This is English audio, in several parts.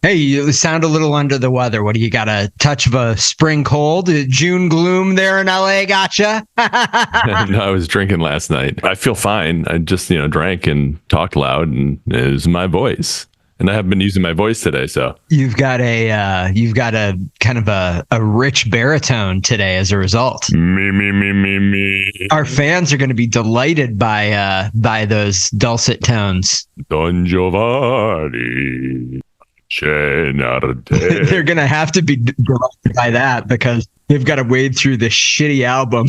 Hey, you sound a little under the weather. What do you got? A touch of a spring cold? June gloom there in LA? Gotcha. No, I was drinking last night. I feel fine. I just, drank and talked loud, and it was my voice. And I haven't been using my voice today, so You've got a kind of a rich baritone today as a result. Me. Our fans are going to be delighted by those dulcet tones. Don Giovanni. They're going to have to be delighted by that because they've got to wade through this shitty album.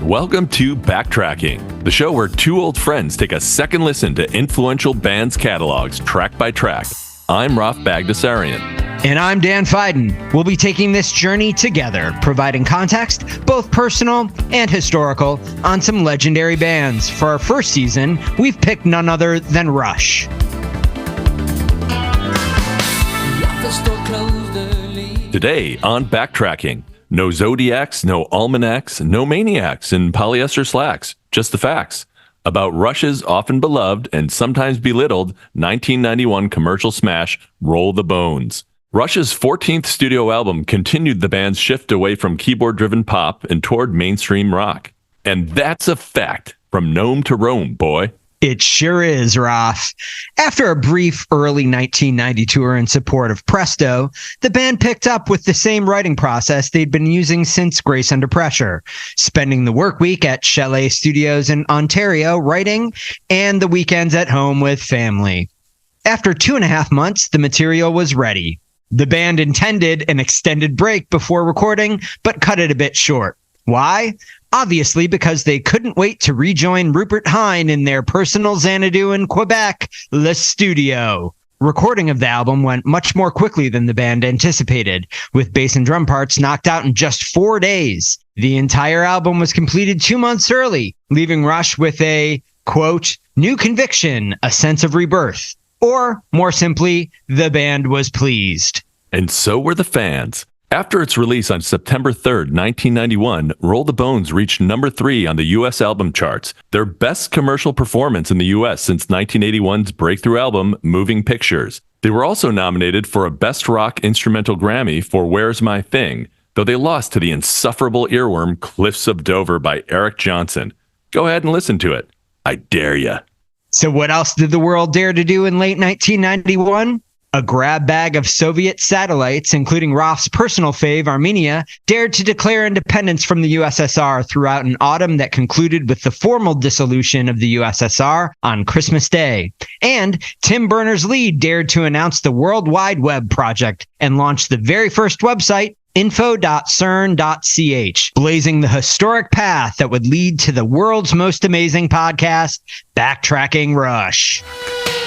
Welcome to Backtracking, the show where two old friends take a second listen to influential bands' catalogs track by track. I'm Ralph Bagdasarian. And I'm Dan Fiden. We'll be taking this journey together, providing context, both personal and historical, on some legendary bands. For our first season, we've picked none other than Rush. Today on Backtracking, no Zodiacs, no Almanacs, no Maniacs, and polyester slacks, just the facts about Rush's often beloved and sometimes belittled 1991 commercial smash, Roll the Bones. Rush's 14th studio album continued the band's shift away from keyboard-driven pop and toward mainstream rock. And that's a fact, from Gnome to Rome, boy. It sure is, Roth. After a brief early 1990 tour in support of Presto, the band picked up with the same writing process they'd been using since Grace Under Pressure, spending the work week at Chalet Studios in Ontario writing and the weekends at home with family. After 2.5 months, the material was ready. The band intended an extended break before recording, but cut it a bit short. Why? Obviously, because they couldn't wait to rejoin Rupert Hine in their personal Xanadu in Quebec, Le Studio. Recording of the album went much more quickly than the band anticipated, with bass and drum parts knocked out in just 4 days. The entire album was completed 2 months early, leaving Rush with a, quote, new conviction, a sense of rebirth. Or, more simply, the band was pleased. And so were the fans. After its release on September 3rd, 1991, Roll the Bones reached number 3 on the U.S. album charts, their best commercial performance in the U.S. since 1981's breakthrough album, Moving Pictures. They were also nominated for a Best Rock Instrumental Grammy for Where's My Thing, though they lost to the insufferable earworm Cliffs of Dover by Eric Johnson. Go ahead and listen to it. I dare ya. So what else did the world dare to do in late 1991? A grab bag of Soviet satellites, including Roth's personal fave, Armenia, dared to declare independence from the USSR throughout an autumn that concluded with the formal dissolution of the USSR on Christmas Day. And Tim Berners-Lee dared to announce the World Wide Web project and launched the very first website, info.cern.ch, blazing the historic path that would lead to the world's most amazing podcast, Backtracking Rush.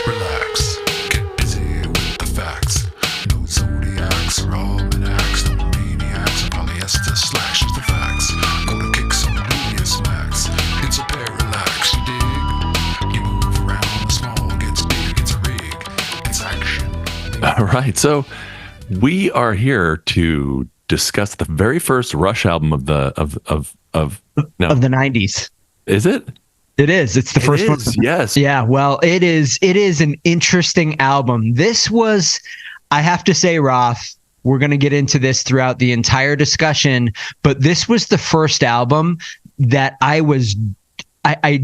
Relax, get busy with the facts. No Zodiacs or Almanacs, no Maniacs or polyester slacks, just the facts. Gonna kick some media smacks. It's a parallax, you dig? You move around, the small gets big, it's a rig, it's action. All right, so we are here to discuss the very first Rush album of the 90s. Is it? It is. It's the first one. Yes. Yeah. Well, it is. It is an interesting album. This was, I have to say, Roth, we're going to get into this throughout the entire discussion, but this was the first album that I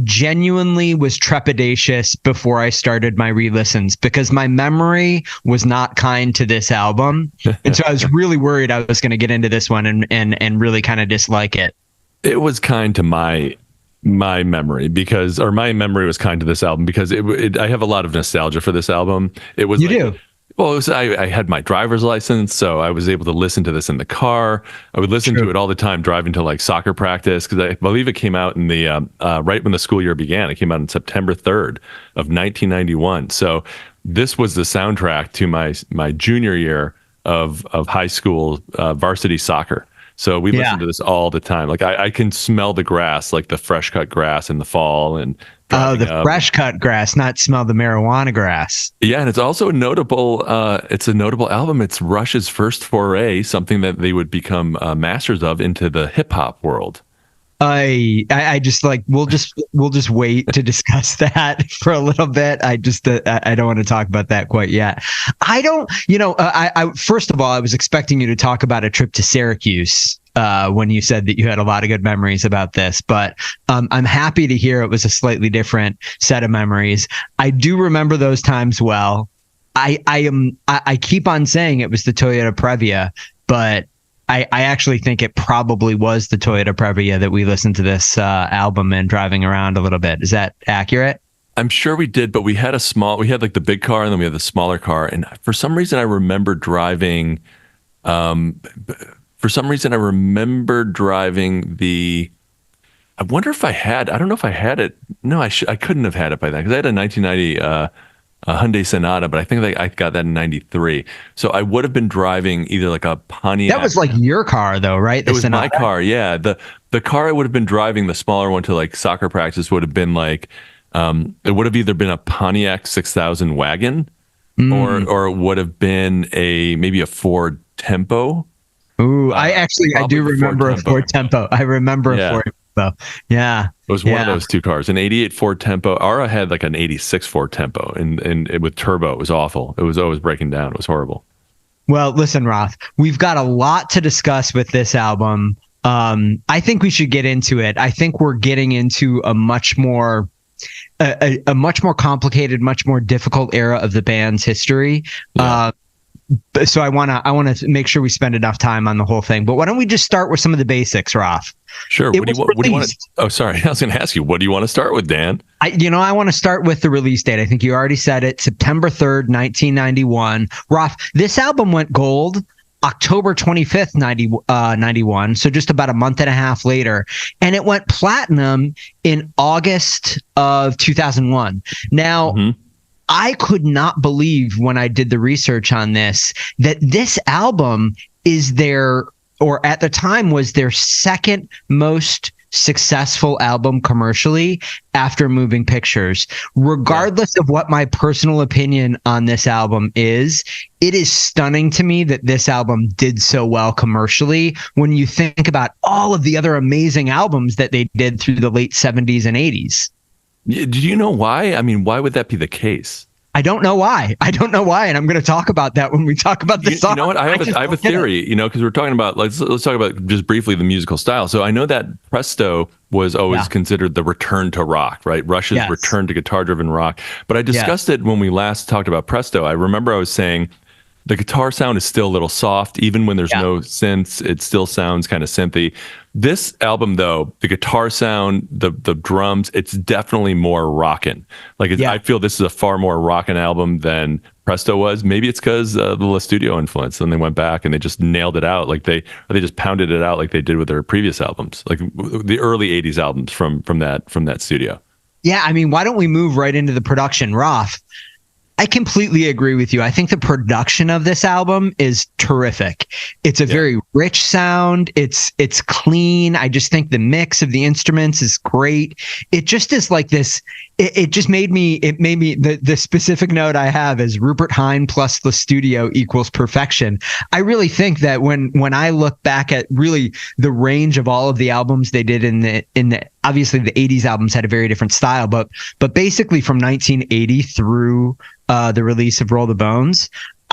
genuinely was trepidatious before I started my re-listens because my memory was not kind to this album. And so I was really worried I was going to get into this one and really kind of dislike it. It was kind to my memory my memory was kind to this album because I have a lot of nostalgia for this album. It was do? Well, I had my driver's license, so I was able to listen to this in the car. I would listen to it all the time driving to like soccer practice because I believe it came out in the right when the school year began. It came out on September 3rd of 1991. So this was the soundtrack to my junior year of high school varsity soccer. So we listened to this all the time. Like I can smell the grass, like the fresh cut grass in the fall and fresh cut grass, not smell the marijuana grass. Yeah, and it's also a notable album. It's Rush's first foray, something that they would become masters of into the hip hop world. I just like we'll just wait to discuss that for a little bit. I don't want to talk about that quite yet. I don't, I first of all, I was expecting you to talk about a trip to Syracuse when you said that you had a lot of good memories about this, but I'm happy to hear it was a slightly different set of memories. I do remember those times well. I keep on saying it was the Toyota Previa, but I actually think it probably was the Toyota Previa that we listened to this album and driving around a little bit. Is that accurate? I'm sure we did, but we had like the big car and then we had the smaller car. And for some reason, I remember driving, I wonder if I don't know if I had it. No, I couldn't have had it by then because I had a 1990 a Hyundai Sonata, but I think I got that in 93. So I would have been driving either like a Pontiac. That was like your car though, right? It was my car. Yeah. The car I would have been driving, the smaller one to like soccer practice, would have been like, it would have either been a Pontiac 6000 wagon or it would have been maybe a Ford Tempo. Ooh, I do remember a Ford Tempo. I remember a Ford Tempo. Yeah. It was one of those two cars. An 88 Ford Tempo. Ara had like an 86 Ford Tempo and with turbo. It was awful. It was always breaking down. It was horrible. Well, listen, Roth, we've got a lot to discuss with this album. I think we should get into it. I think we're getting into a much more complicated, much more difficult era of the band's history. Yeah. So I want to make sure we spend enough time on the whole thing. But why don't we just start with some of the basics, Roth? Sure. What do you want to? Oh, sorry. I was going to ask you. What do you want to start with, Dan? I want to start with the release date. I think you already said it. September 3rd, 1991. Roth, this album went gold October 25th, 91. So just about a month and a half later. And it went platinum in August of 2001. Now, I could not believe when I did the research on this that this album is or at the time was their second most successful album commercially after Moving Pictures. Regardless of what my personal opinion on this album is, it is stunning to me that this album did so well commercially when you think about all of the other amazing albums that they did through the late 70s and 80s. Do you know why? I mean, why would that be the case? I don't know why. And I'm going to talk about that when we talk about the song. You know what? I have a theory, because we're talking about, let's talk about just briefly the musical style. So I know that Presto was always considered the return to rock, right? Rush's return to guitar-driven rock. But I discussed it when we last talked about Presto. I remember I was saying the guitar sound is still a little soft. Even when there's no synths, it still sounds kind of synthy. This album, though, the guitar sound, the drums, it's definitely more rockin'. I feel this is a far more rockin' album than Presto was. Maybe it's because the La Studio influence, and they went back and they just nailed it out. They just pounded it out like they did with their previous albums, like the early '80s albums from that studio. Yeah, I mean, why don't we move right into the production, Roth? I completely agree with you. I think the production of this album is terrific. It's a very rich sound. It's clean. I just think the mix of the instruments is great. It just is like this. It made me the specific note I have is Rupert Hine plus the studio equals perfection. I really think that when I look back at really the range of all of the albums they did in the obviously the 80s albums had a very different style, but basically from 1980 through the release of Roll the Bones,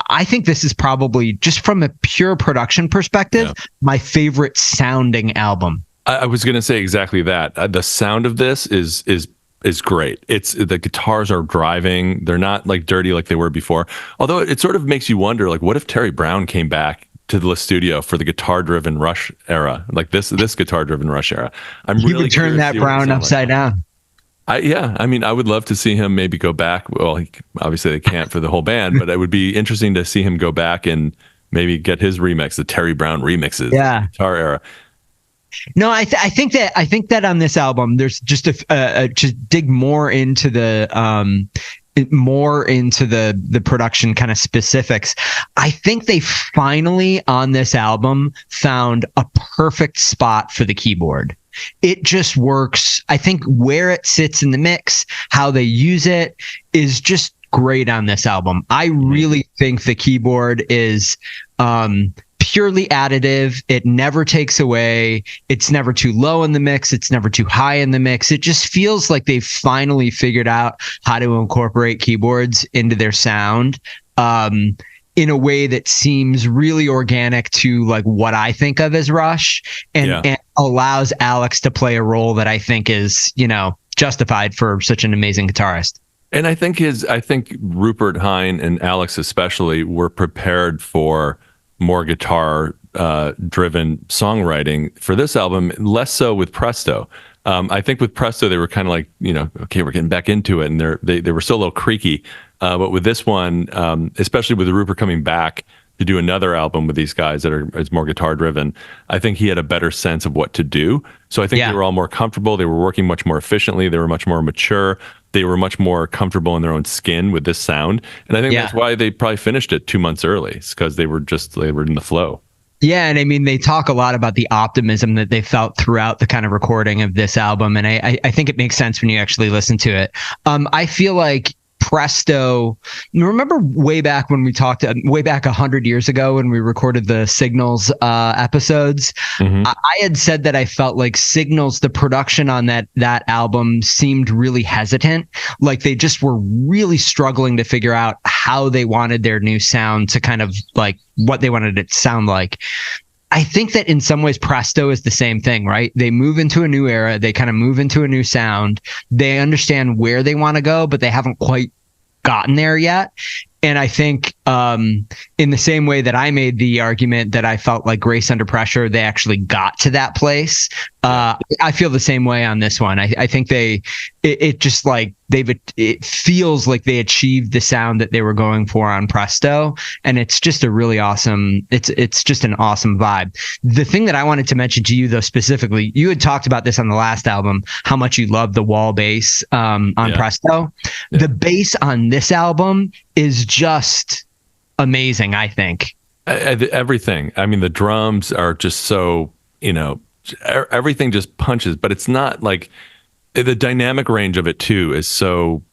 I think this is probably, just from a pure production perspective, my favorite sounding album. I was going to say exactly that. The sound of this is great. It's the guitars are driving. They're not like dirty like they were before. Although it sort of makes you wonder, like, what if Terry Brown came back to the studio for the guitar-driven Rush era, like this guitar-driven Rush era? He would turn that Brown upside down. I mean, I would love to see him maybe go back. Well, obviously they can't for the whole band, but it would be interesting to see him go back and maybe get his remix, the Terry Brown remixes, the guitar era. No, I think that on this album, there's just just dig more into the production kind of specifics. I think they finally on this album found a perfect spot for the keyboard. It just works. I think where it sits in the mix, how they use it is just great on this album. I really think the keyboard is purely additive. It never takes away. It's never too low in the mix. It's never too high in the mix. It just feels like they've finally figured out how to incorporate keyboards into their sound in a way that seems really organic to like what I think of as Rush, and allows Alex to play a role that I think is, justified for such an amazing guitarist. And I think Rupert Hine and Alex especially were prepared for more guitar driven songwriting for this album, less so with Presto. I think with Presto they were kind of like, okay, we're getting back into it, and they were still a little creaky. But with this one, especially with Rupert coming back to do another album with these guys is more guitar driven, I think he had a better sense of what to do. So I think they were all more comfortable. They were working much more efficiently. They were much more mature. They were much more comfortable in their own skin with this sound. And I think that's why they probably finished it 2 months early. It's because they were in the flow. Yeah, and I mean, they talk a lot about the optimism that they felt throughout the kind of recording of this album, and I think it makes sense when you actually listen to it. I feel like Presto, remember way back when we talked, way back 100 years ago when we recorded the Signals episodes, I had said that I felt like Signals, the production on that album seemed really hesitant. Like they just were really struggling to figure out how they wanted their new sound to kind of like what they wanted it to sound like. I think that in some ways Presto is the same thing, right? They move into a new era. They kind of move into a new sound. They understand where they want to go, but they haven't quite gotten there yet. And I think in the same way that I made the argument that I felt like Grace Under Pressure, they actually got to that place. I feel the same way on this one. I think it feels like they achieved the sound that they were going for on Presto. And it's just a really awesome, it's just an awesome vibe. The thing that I wanted to mention to you though, specifically, you had talked about this on the last album, how much you love the wall bass on Presto. The bass on this album is just amazing, I think. Everything. I mean, the drums are just so, everything just punches, but it's not like the dynamic range of it too is so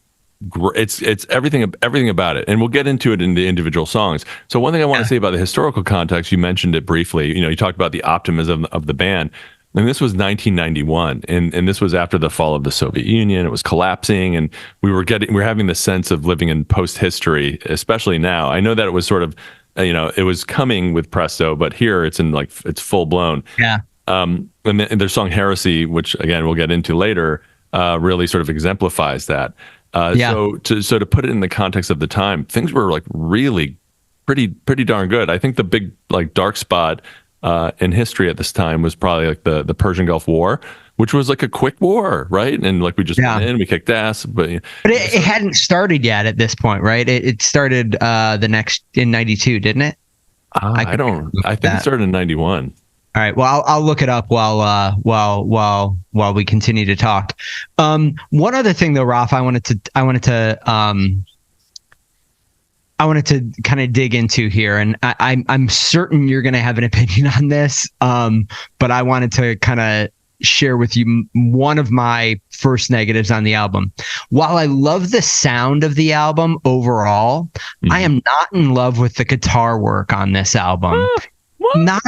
it's everything about it. And we'll get into it in the individual songs. So one thing I want to say about the historical context, you mentioned it briefly, you talked about the optimism of the band. And this was 1991, and this was after the fall of the Soviet Union. It was collapsing, and we're having the sense of living in post-history, especially now. I know that it was sort of, it was coming with Presto, but here it's it's full blown. Yeah. And their song Heresy, which again we'll get into later, really sort of exemplifies that. So to put it in the context of the time, things were like really pretty darn good. I think the big dark spot in history at this time was probably like the Persian Gulf War, which was like a quick war, right? And like we just went in, we kicked ass, but it hadn't started yet at this point, right? It started in 92, didn't it? I think it started in 91. All right. Well, I'll look it up while we continue to talk. One other thing though, Ralph, I wanted to kind of dig into here, and I'm certain you're going to have an opinion on this, but I wanted to kind of share with you one of my first negatives on the album. While I love the sound of the album overall, I am not in love with the guitar work on this album. Not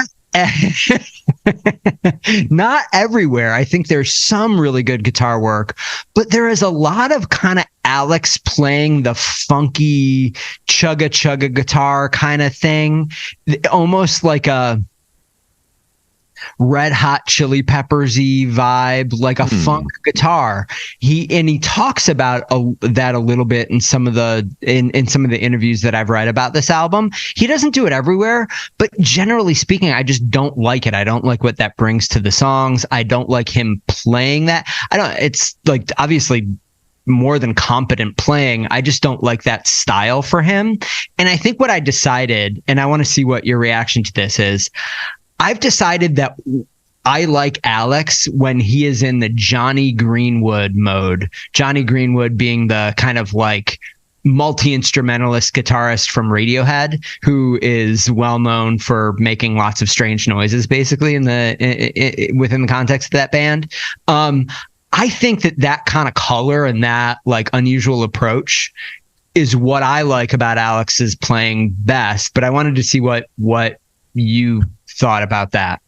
everywhere. I think there's some really good guitar work, but there is a lot of kind of Alex playing the funky chugga guitar kind of thing, almost like a Red Hot Chili Peppers-y vibe, like a funk guitar. He talks about that a little bit in some of the interviews that I've read about this album. He doesn't do it everywhere, but generally speaking, I just don't like it. I don't like what that brings to the songs. I don't like him playing that. It's like obviously more than competent playing. I just don't like that style for him. And I think what I decided, and I want to see what your reaction to this is, I've decided that I like Alex when he is in the Johnny Greenwood mode. Johnny Greenwood being the kind of like multi-instrumentalist guitarist from Radiohead, who is well known for making lots of strange noises, basically within the context of that band. I think that kind of color and that like unusual approach is what I like about Alex's playing best. But I wanted to see what you thought about that.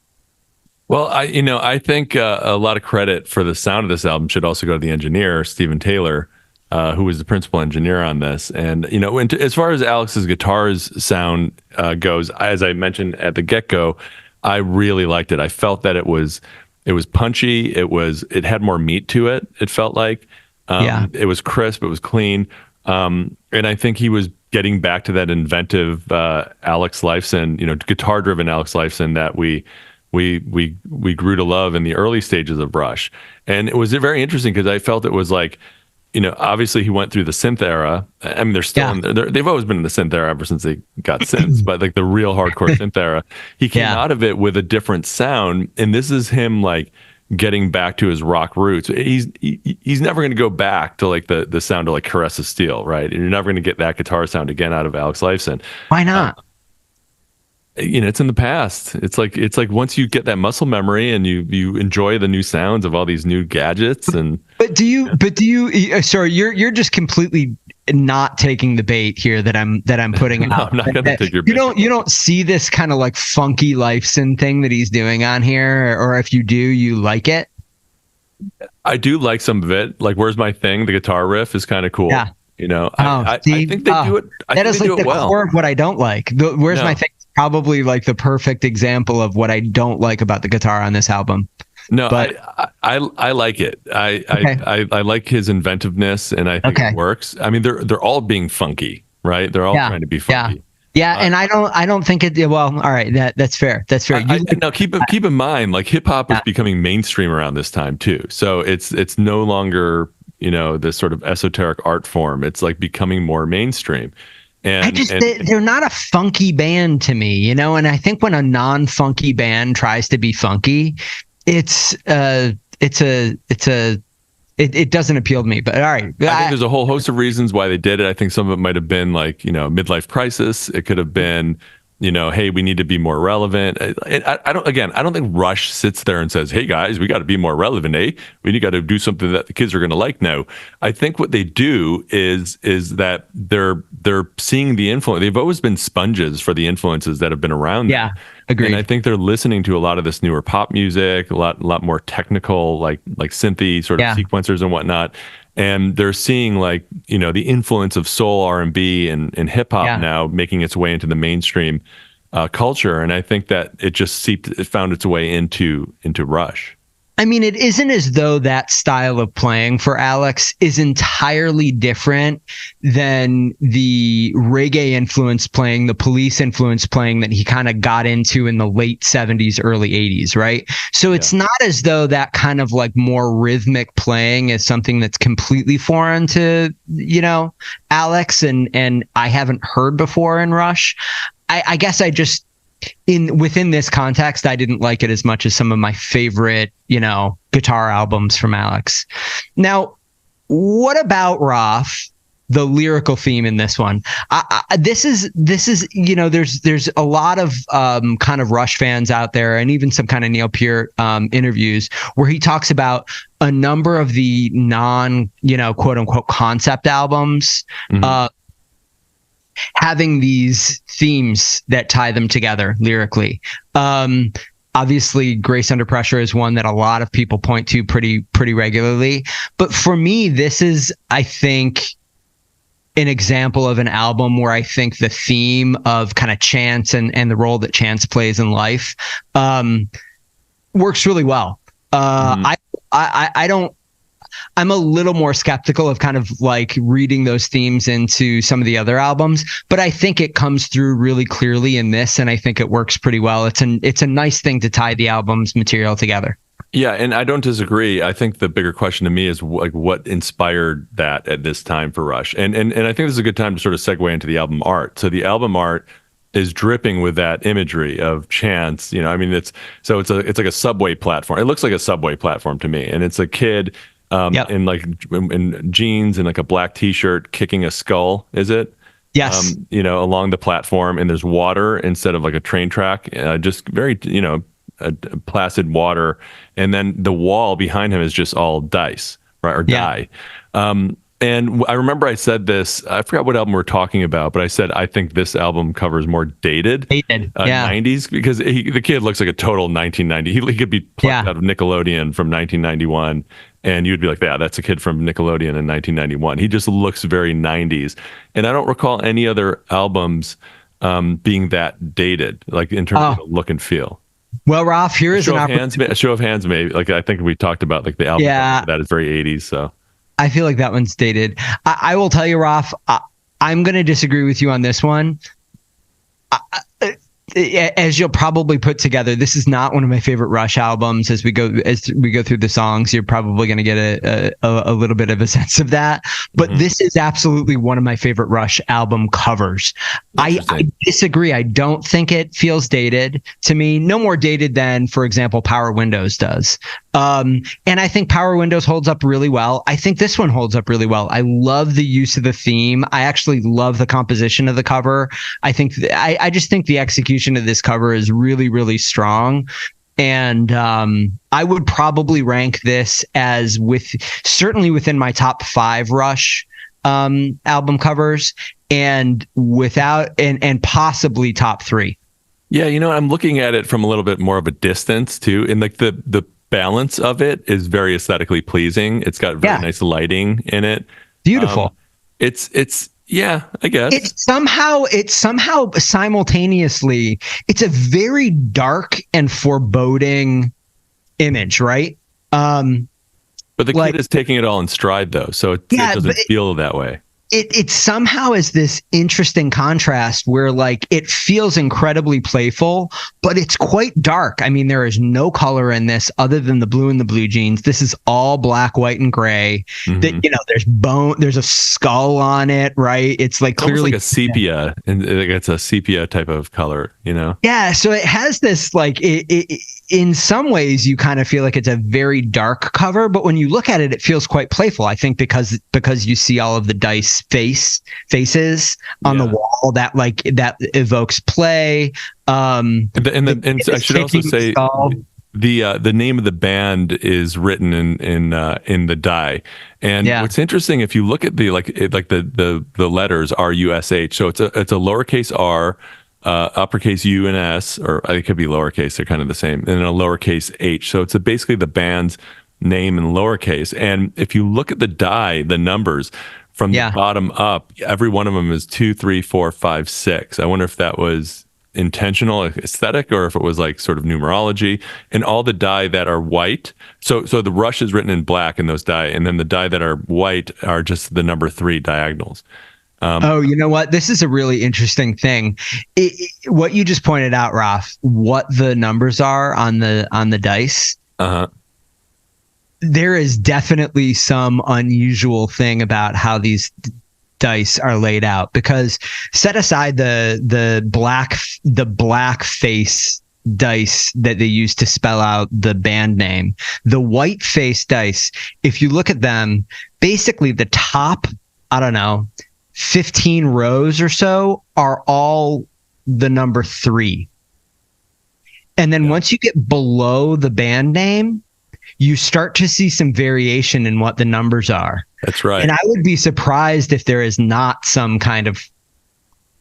Well, I think a lot of credit for the sound of this album should also go to the engineer, Steven Taylor, who was the principal engineer on this. And, as far as Alex's guitars sound goes, as I mentioned at the get-go, I really liked it. I felt that it was punchy. It had more meat to it. It felt like it was crisp. It was clean. And I think he was getting back to that inventive Alex Lifeson, guitar-driven Alex Lifeson that we grew to love in the early stages of Rush. And it was very interesting because I felt it was like, obviously he went through the synth era. I mean, they're still they've always been in the synth era ever since they got synths, but like the real hardcore synth era, he came out of it with a different sound. And this is him like getting back to his rock roots. He's never going to go back to like the sound of like Caress of Steel, right? And you're never going to get that guitar sound again out of Alex Lifeson. Why not? It's in the past. It's like once you get that muscle memory and you enjoy the new sounds of all these new gadgets but do you sorry, you're just completely not taking the bait here that I'm putting no, out. I'm not gonna take your bait. You don't see this kind of like funky Lifeson thing that he's doing on here, or if you do, you like it? I do like some of it. Like Where's My Thing, the guitar riff is kind of cool. Yeah. I think they do it. That is like the core of what I don't like. Where's My Thing? Probably like the perfect example of what I don't like about the guitar on this album. No, but I like it. I like his inventiveness, and I think it works. I mean, they're all being funky, right? They're all trying to be funky. Yeah, and I don't think it. Well, all right, that's fair. That's fair. Now keep in mind, like hip hop was becoming mainstream around this time too. So it's no longer this sort of esoteric art form. It's like becoming more mainstream. And they're not a funky band to me, and I think when a non-funky band tries to be funky, it doesn't appeal to me. But all right, I think there's a whole host of reasons why they did it. I think some of it might have been like midlife crisis. It could have been hey, we need to be more relevant. I don't think Rush sits there and says, hey guys, we got to be more relevant, eh? We got to do something that the kids are going to like now. I think what they do is that they're seeing the influence. They've always been sponges for the influences that have been around them. Yeah, agreed. And I think they're listening to a lot of this newer pop music, a lot more technical, like synthy sort of sequencers and whatnot. And they're seeing like, the influence of soul, R&B and hip hop now making its way into the mainstream culture. And I think that it found its way into Rush. I mean, it isn't as though that style of playing for Alex is entirely different than the reggae influence playing, the Police influence playing that he kind of got into in the late 70s, early 80s, right? So it's not as though that kind of like more rhythmic playing is something that's completely foreign to, Alex and I haven't heard before in Rush. I guess I just, within this context, I didn't like it as much as some of my favorite, guitar albums from Alex. Now, what about Roth, the lyrical theme in this one? This is there's a lot of kind of Rush fans out there, and even some kind of Neil Peart interviews where he talks about a number of the non, quote unquote concept albums. Having these themes that tie them together lyrically. Obviously, Grace Under Pressure is one that a lot of people point to pretty regularly. But for me, this is, I think, an example of an album where I think the theme of kind of chance and the role that chance plays in life works really well. I'm a little more skeptical of kind of like reading those themes into some of the other albums, but I think it comes through really clearly in this, and I think it works pretty well. It's a nice thing to tie the album's material together. Yeah, and I don't disagree. I think the bigger question to me is like what inspired that at this time for Rush, and I think this is a good time to sort of segue into the album art. So the album art is dripping with that imagery of chance. I mean, it's like a subway platform. It looks like a subway platform to me, and it's a kid. In jeans and like a black t-shirt kicking a skull, is it? Yes. Along the platform, and there's water instead of like a train track, just very, placid water. And then the wall behind him is just all dice, right? Or dye. And I remember I said this, I forgot what album we're talking about, but I said, I think this album covers more dated, Yeah. 90s, because the kid looks like a total 1990. He could be plucked out of Nickelodeon from 1991. And you'd be like, yeah, that's a kid from Nickelodeon in 1991. He just looks very 90s. And I don't recall any other albums being that dated, like in terms of look and feel. Well, Ralph, here is a show of hands, maybe. Like I think we talked about like the album that is very 80s. So I feel like that one's dated. I will tell you, Ralph, I'm going to disagree with you on this one. As you'll probably put together, this is not one of my favorite Rush albums. As we go through the songs, you're probably going to get a little bit of a sense of that. But this is absolutely one of my favorite Rush album covers. I disagree. I don't think it feels dated to me. No more dated than, for example, Power Windows does. And I think Power Windows holds up really well. I think this one holds up really well. I love the use of the theme. I actually love the composition of the cover. I think I just think the execution of this cover is really, really strong. And I would probably rank this as certainly within my top 5 Rush album covers, and possibly top 3. Yeah, I'm looking at it from a little bit more of a distance too, and like the balance of it is very aesthetically pleasing. It's got very nice lighting in it. Beautiful. It's yeah, I guess. It's somehow simultaneously, it's a very dark and foreboding image, right? But the kid is taking it all in stride, though, so it doesn't feel that way. It somehow is this interesting contrast where like it feels incredibly playful, but it's quite dark. I mean, there is no color in this other than the blue and the blue jeans. This is all black, white, and gray. There's there's a skull on it, right? It's like clearly like a sepia, and it's a sepia type of color, Yeah, so it has this like in some ways you kind of feel like it's a very dark cover, but when you look at it, it feels quite playful. I think because you see all of the dice faces on the wall that evokes play. And I should also say the name of the band is written in the die. And what's interesting, if you look at the the letters RUSH, so it's a lowercase R, uppercase U and S, or it could be lowercase, they're kind of the same, and a lowercase H. So it's basically the band's name in lowercase. And if you look at the die, the numbers from the bottom up, every one of them is 2, 3, 4, 5, 6. I wonder if that was intentional aesthetic or if it was like sort of numerology. And all the die that are white, so the Rush is written in black in those die, and then the die that are white are just the number 3 diagonals. You know what? This is a really interesting thing. What you just pointed out, Raf, what the numbers are on the dice. There is definitely some unusual thing about how these dice are laid out, because set aside the black face dice that they use to spell out the band name, the white face dice, if you look at them, basically the top, I don't know, 15 rows or so are all the number 3. And then once you get below the band name, you start to see some variation in what the numbers are. That's right. And I would be surprised if there is not some kind of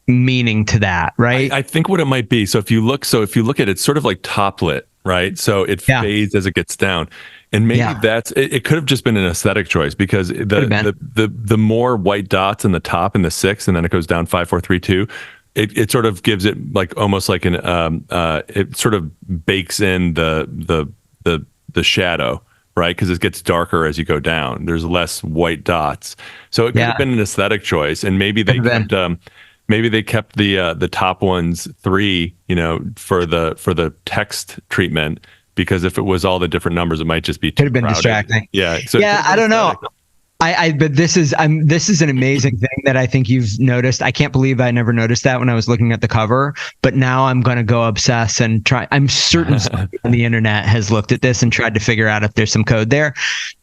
meaning to that, right? I think what it might be. So if you look at it, it's sort of like top lit, right? So it fades as it gets down. And maybe it could have just been an aesthetic choice, because the more white dots in the top in the 6, and then it goes down 5, 4, 3, 2. It sort of gives it like almost like it sort of bakes in the shadow, right? Because it gets darker as you go down. There's less white dots, so it could have been an aesthetic choice. And maybe they kept the top ones 3, for the text treatment, because if it was all the different numbers, it might just be too could have been crowded. Distracting. Yeah. So I don't know. But this is an amazing thing that I think you've noticed. I can't believe I never noticed that when I was looking at the cover, but now I'm going to go obsess and try. I'm certain somebody on the internet has looked at this and tried to figure out if there's some code there.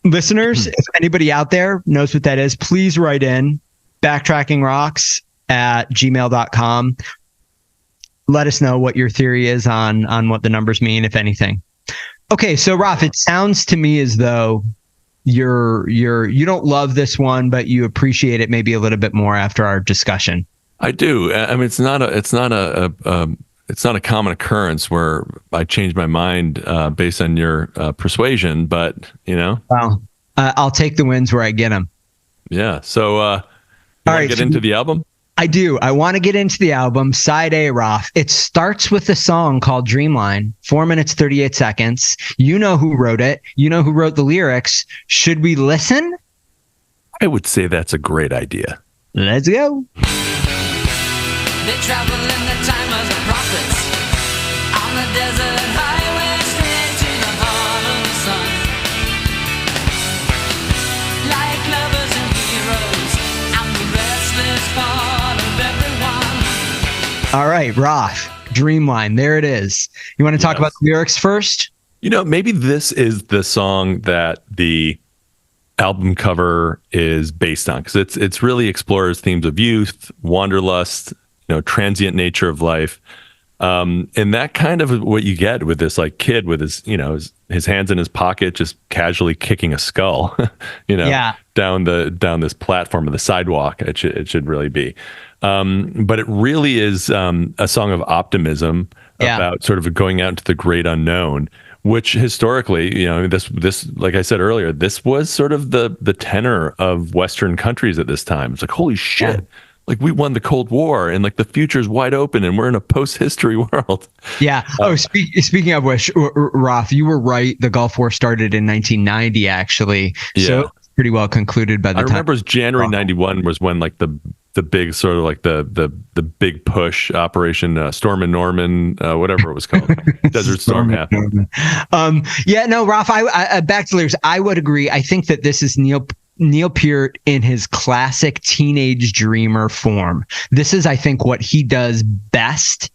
Listeners, if anybody out there knows what that is, please write in backtrackingrocks@gmail.com. Let us know what your theory is on what the numbers mean, if anything. Okay, so Raf, it sounds to me as though you don't love this one, but you appreciate it maybe a little bit more after our discussion. I do. I mean, it's not a common occurrence where I change my mind based on your persuasion, but Well, I'll take the wins where I get them. Yeah. So, you All want right, to get into the album? I do. I want to get into the album. Side A, Raf. It starts with a song called Dreamline, 4 minutes, 38 seconds. You know who wrote it. You know who wrote the lyrics. Should we listen? I would say that's a great idea. Let's go. They travel in the time of the prophets on the desert highway straight to the heart of the sun. Like lovers and heroes, I'm the restless part of everyone. All right, Raf. Dreamline. There it is. You want to talk about the lyrics first? Maybe this is the song that the album cover is based on, because it's really explores themes of youth, wanderlust, transient nature of life, and that kind of what you get with this like kid with his hands in his pocket, just casually kicking a skull, down this platform of the sidewalk. It should really be, but it really is a song of optimism about sort of going out into the great unknown. Which historically, this, like I said earlier, this was sort of the tenor of Western countries at this time. It's like, holy shit. Yeah. Like, we won the Cold War and like the future's wide open and we're in a post-history world. Yeah. Speaking of which, Raf, you were right. The Gulf War started in 1990, actually. Yeah. So it's pretty well concluded by the time. I remember it was January 91 was when like the big sort of like the big push Operation Storm and Norman, whatever it was called. Desert Storm happened. Raf, I back to lyrics. I would agree. I think that this is Neil Peart in his classic teenage dreamer form. This is, I think, what he does best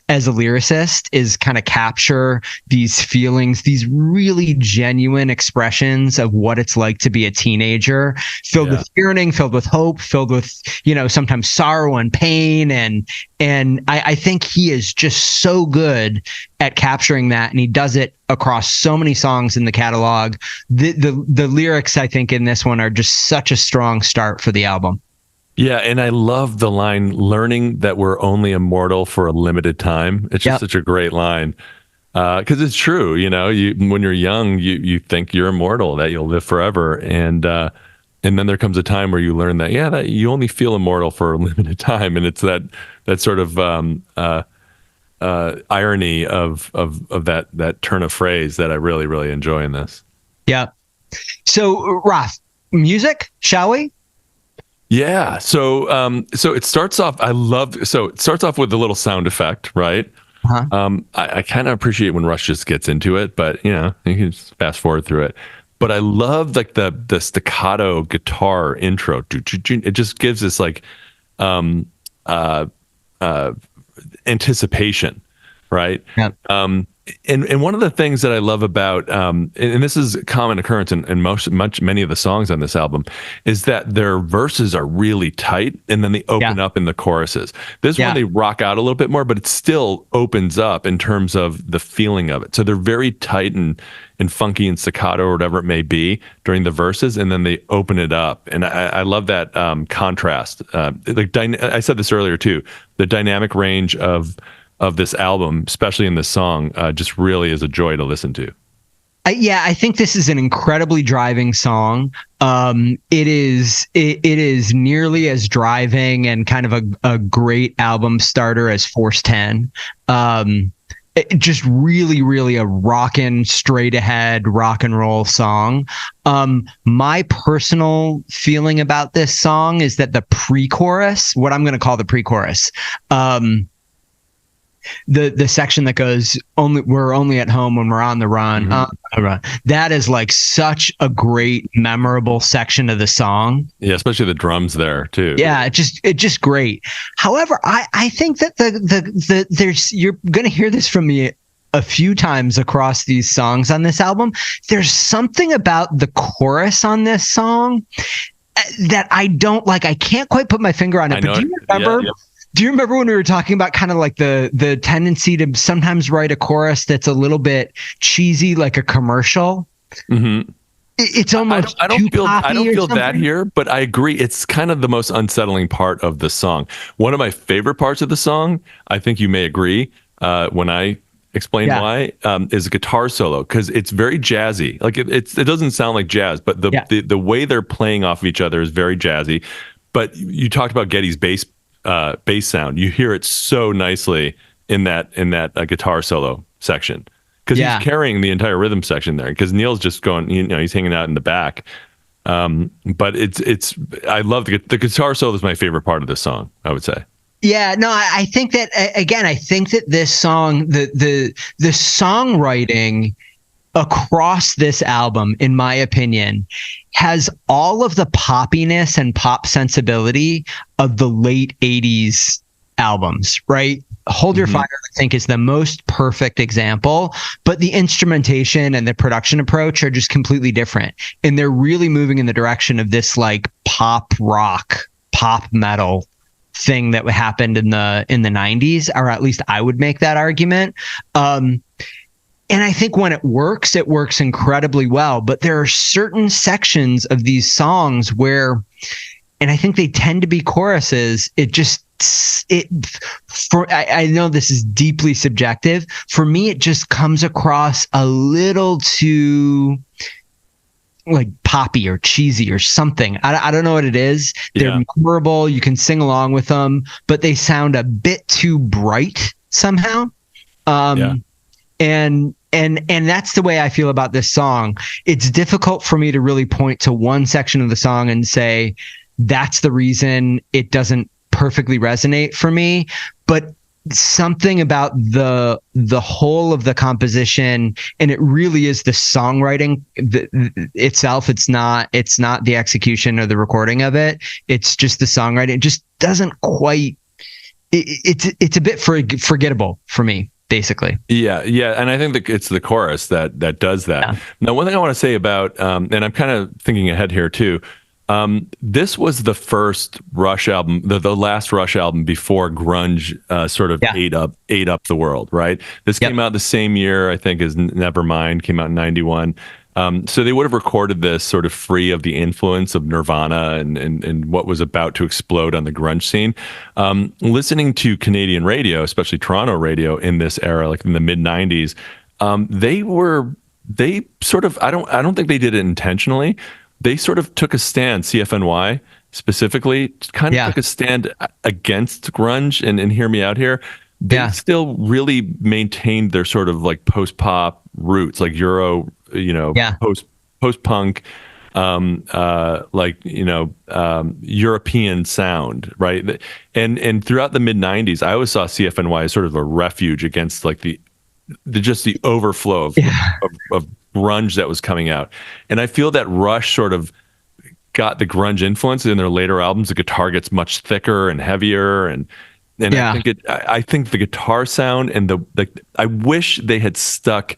as a lyricist, is kind of capture these feelings, these really genuine expressions of what it's like to be a teenager, filled with yearning, filled with hope, filled with, sometimes sorrow and pain. And I think he is just so good at capturing that. And he does it across so many songs in the catalog. The lyrics, I think, in this one are just such a strong start for the album. Yeah, and I love the line, learning that we're only immortal for a limited time. It's just such a great line. Because it's true, when you're young, you think you're immortal, that you'll live forever. And then there comes a time where you learn that, that you only feel immortal for a limited time. And it's that sort of irony of that turn of phrase that I really, really enjoy in this. Yeah. So, Raf, music, shall we? Yeah. So it starts off, it starts off with a little sound effect, right? Uh-huh. I kind of appreciate when Rush just gets into it, but you can just fast forward through it. But I love like the staccato guitar intro. It just gives this like anticipation, right? Yeah. And one of the things that I love about, and this is a common occurrence in many of the songs on this album, is that their verses are really tight and then they open up in the choruses. This one, they rock out a little bit more, but it still opens up in terms of the feeling of it. So they're very tight and funky and staccato or whatever it may be during the verses, and then they open it up. And I love that contrast. I said this earlier too, the dynamic range of this album, especially in this song, just really is a joy to listen to. I think this is an incredibly driving song. It is nearly as driving and kind of a great album starter as Force 10. Just really, really a rockin', straight ahead rock and roll song. My personal feeling about this song is that the pre-chorus, what I'm going to call the pre-chorus, the section that goes, we're only at home when we're on the run. Mm-hmm. That is like such a great, memorable section of the song. Yeah, especially the drums there too. Yeah, it's just great. However, I think that there's, you're gonna hear this from me a few times across these songs on this album. There's something about the chorus on this song that I don't like. I can't quite put my finger on it. But do you remember? Yeah. Do you remember when we were talking about kind of like the tendency to sometimes write a chorus that's a little bit cheesy, like a commercial? Mm-hmm. It's almost I too poppy I don't or feel that something. here, but I agree. It's kind of the most unsettling part of the song. One of my favorite parts of the song, I think you may agree, when I explain Yeah. why, is a guitar solo, because it's very jazzy. Like it doesn't sound like jazz, but Yeah. the way they're playing off of each other is very jazzy. But you talked about Geddy's bass sound. You hear it so nicely in that guitar solo section, because Yeah. he's carrying the entire rhythm section there. Because Neil's just going, he's hanging out in the back. But it's I love the guitar solo is my favorite part of this song, I would say. Yeah, no, I think that again, I think that this song, the songwriting across this album, in my opinion, has all of the poppiness and pop sensibility of the late 80s albums, right? Hold Your Fire, I think, is the most perfect example, but the instrumentation and the production approach are just completely different. And they're really moving in the direction of this like pop rock, pop metal thing that happened in the 90s, or at least I would make that argument. And I think when it works incredibly well. But there are certain sections of these songs where, and I think they tend to be choruses, I know this is deeply subjective. For me, it just comes across a little too like poppy or cheesy or something. I don't know what it is. They're memorable. You can sing along with them, but they sound a bit too bright somehow. And that's the way I feel about this song. It's difficult for me to really point to one section of the song and say that's the reason it doesn't perfectly resonate for me, but something about the whole of the composition, and it really is the songwriting itself. It's not the execution or the recording of it. It's just the songwriting. It just doesn't quite. It's a bit forgettable for me, basically. Yeah. And I think that it's the chorus that does that. Yeah. Now, one thing I want to say about, and I'm kind of thinking ahead here too. This was the first Rush album, the last Rush album before grunge sort of ate up the world, right? This came out the same year, I think, as Nevermind came out in 91. So they would have recorded this sort of free of the influence of Nirvana and what was about to explode on the grunge scene. Listening to Canadian radio, especially Toronto radio in this era, like in the mid 90s, they sort of, I don't think they did it intentionally. They sort of took a stand, CFNY specifically, kind of took a stand against grunge, and hear me out here. They still really maintained their sort of like post-pop roots, like Euro, post-punk, European sound, right? And throughout the mid-90s, I always saw CFNY as sort of a refuge against like the overflow of grunge that was coming out. And I feel that Rush sort of got the grunge influence in their later albums. The guitar gets much thicker and heavier, and I think the guitar sound and I wish they had stuck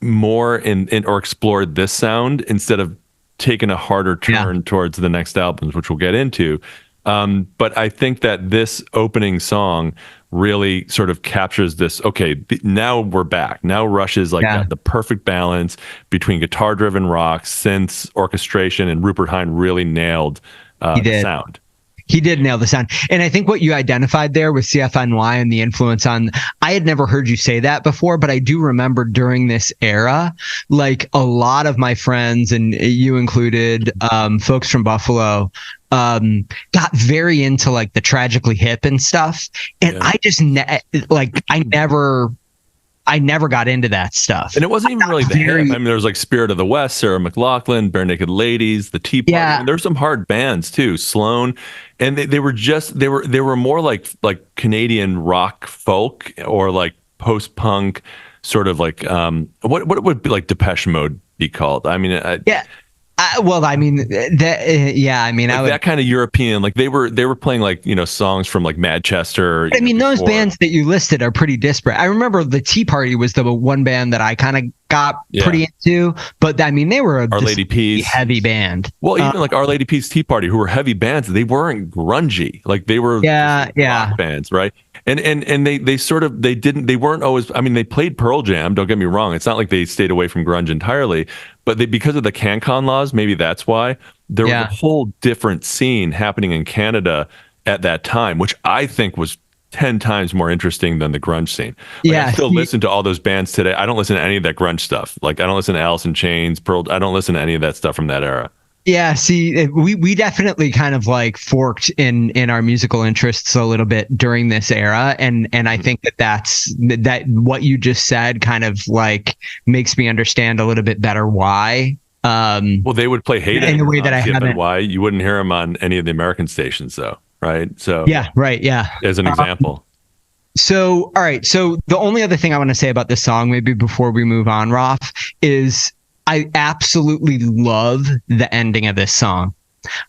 more in or explored this sound instead of taking a harder turn towards the next albums, which we'll get into. But I think that this opening song really sort of captures this. Okay, now we're back. Now Rush is got the perfect balance between guitar-driven rock, synths, orchestration, and Rupert Hine really nailed the sound. He did nail the sound. And I think what you identified there with CFNY and the influence on, I had never heard you say that before, but I do remember during this era, like a lot of my friends, and you included, folks from Buffalo, got very into like the Tragically Hip and stuff. And I just I never got into that stuff. And it wasn't even really the hip. I mean, there was like Spirit of the West, Sarah McLachlan, Bare Naked Ladies, The Tea Party. I mean, there's some hard bands too, Sloan. And they were more like Canadian rock folk or like post-punk sort of like, what would be like Depeche Mode be called? I mean, that kind of European, like they were playing like, songs from like Manchester. I mean, those bands that you listed are pretty disparate. I remember the Tea Party was the one band that I kind of got pretty into, but I mean, they were Our Lady Peace heavy band. Well, even like Our Lady Peace, Tea Party, who were heavy bands, they weren't grungy. Like they were rock bands, right? And they weren't always, I mean, they played Pearl Jam, don't get me wrong. It's not like they stayed away from grunge entirely, but because of the CanCon laws, maybe that's why there was a whole different scene happening in Canada at that time, which I think was 10 times more interesting than the grunge scene. I still listen to all those bands today. I don't listen to any of that grunge stuff. Like, I don't listen to Alice in Chains, I don't listen to any of that stuff from that era. Yeah, see, we definitely kind of like forked in our musical interests a little bit during this era, and I think that what you just said kind of like makes me understand a little bit better why. Well, they would play Hate in the way that I haven't. Why you wouldn't hear them on any of the American stations, though, right? So yeah, right, yeah. As an example. So all right, so the only other thing I want to say about this song, maybe before we move on, Roth, is I absolutely love the ending of this song.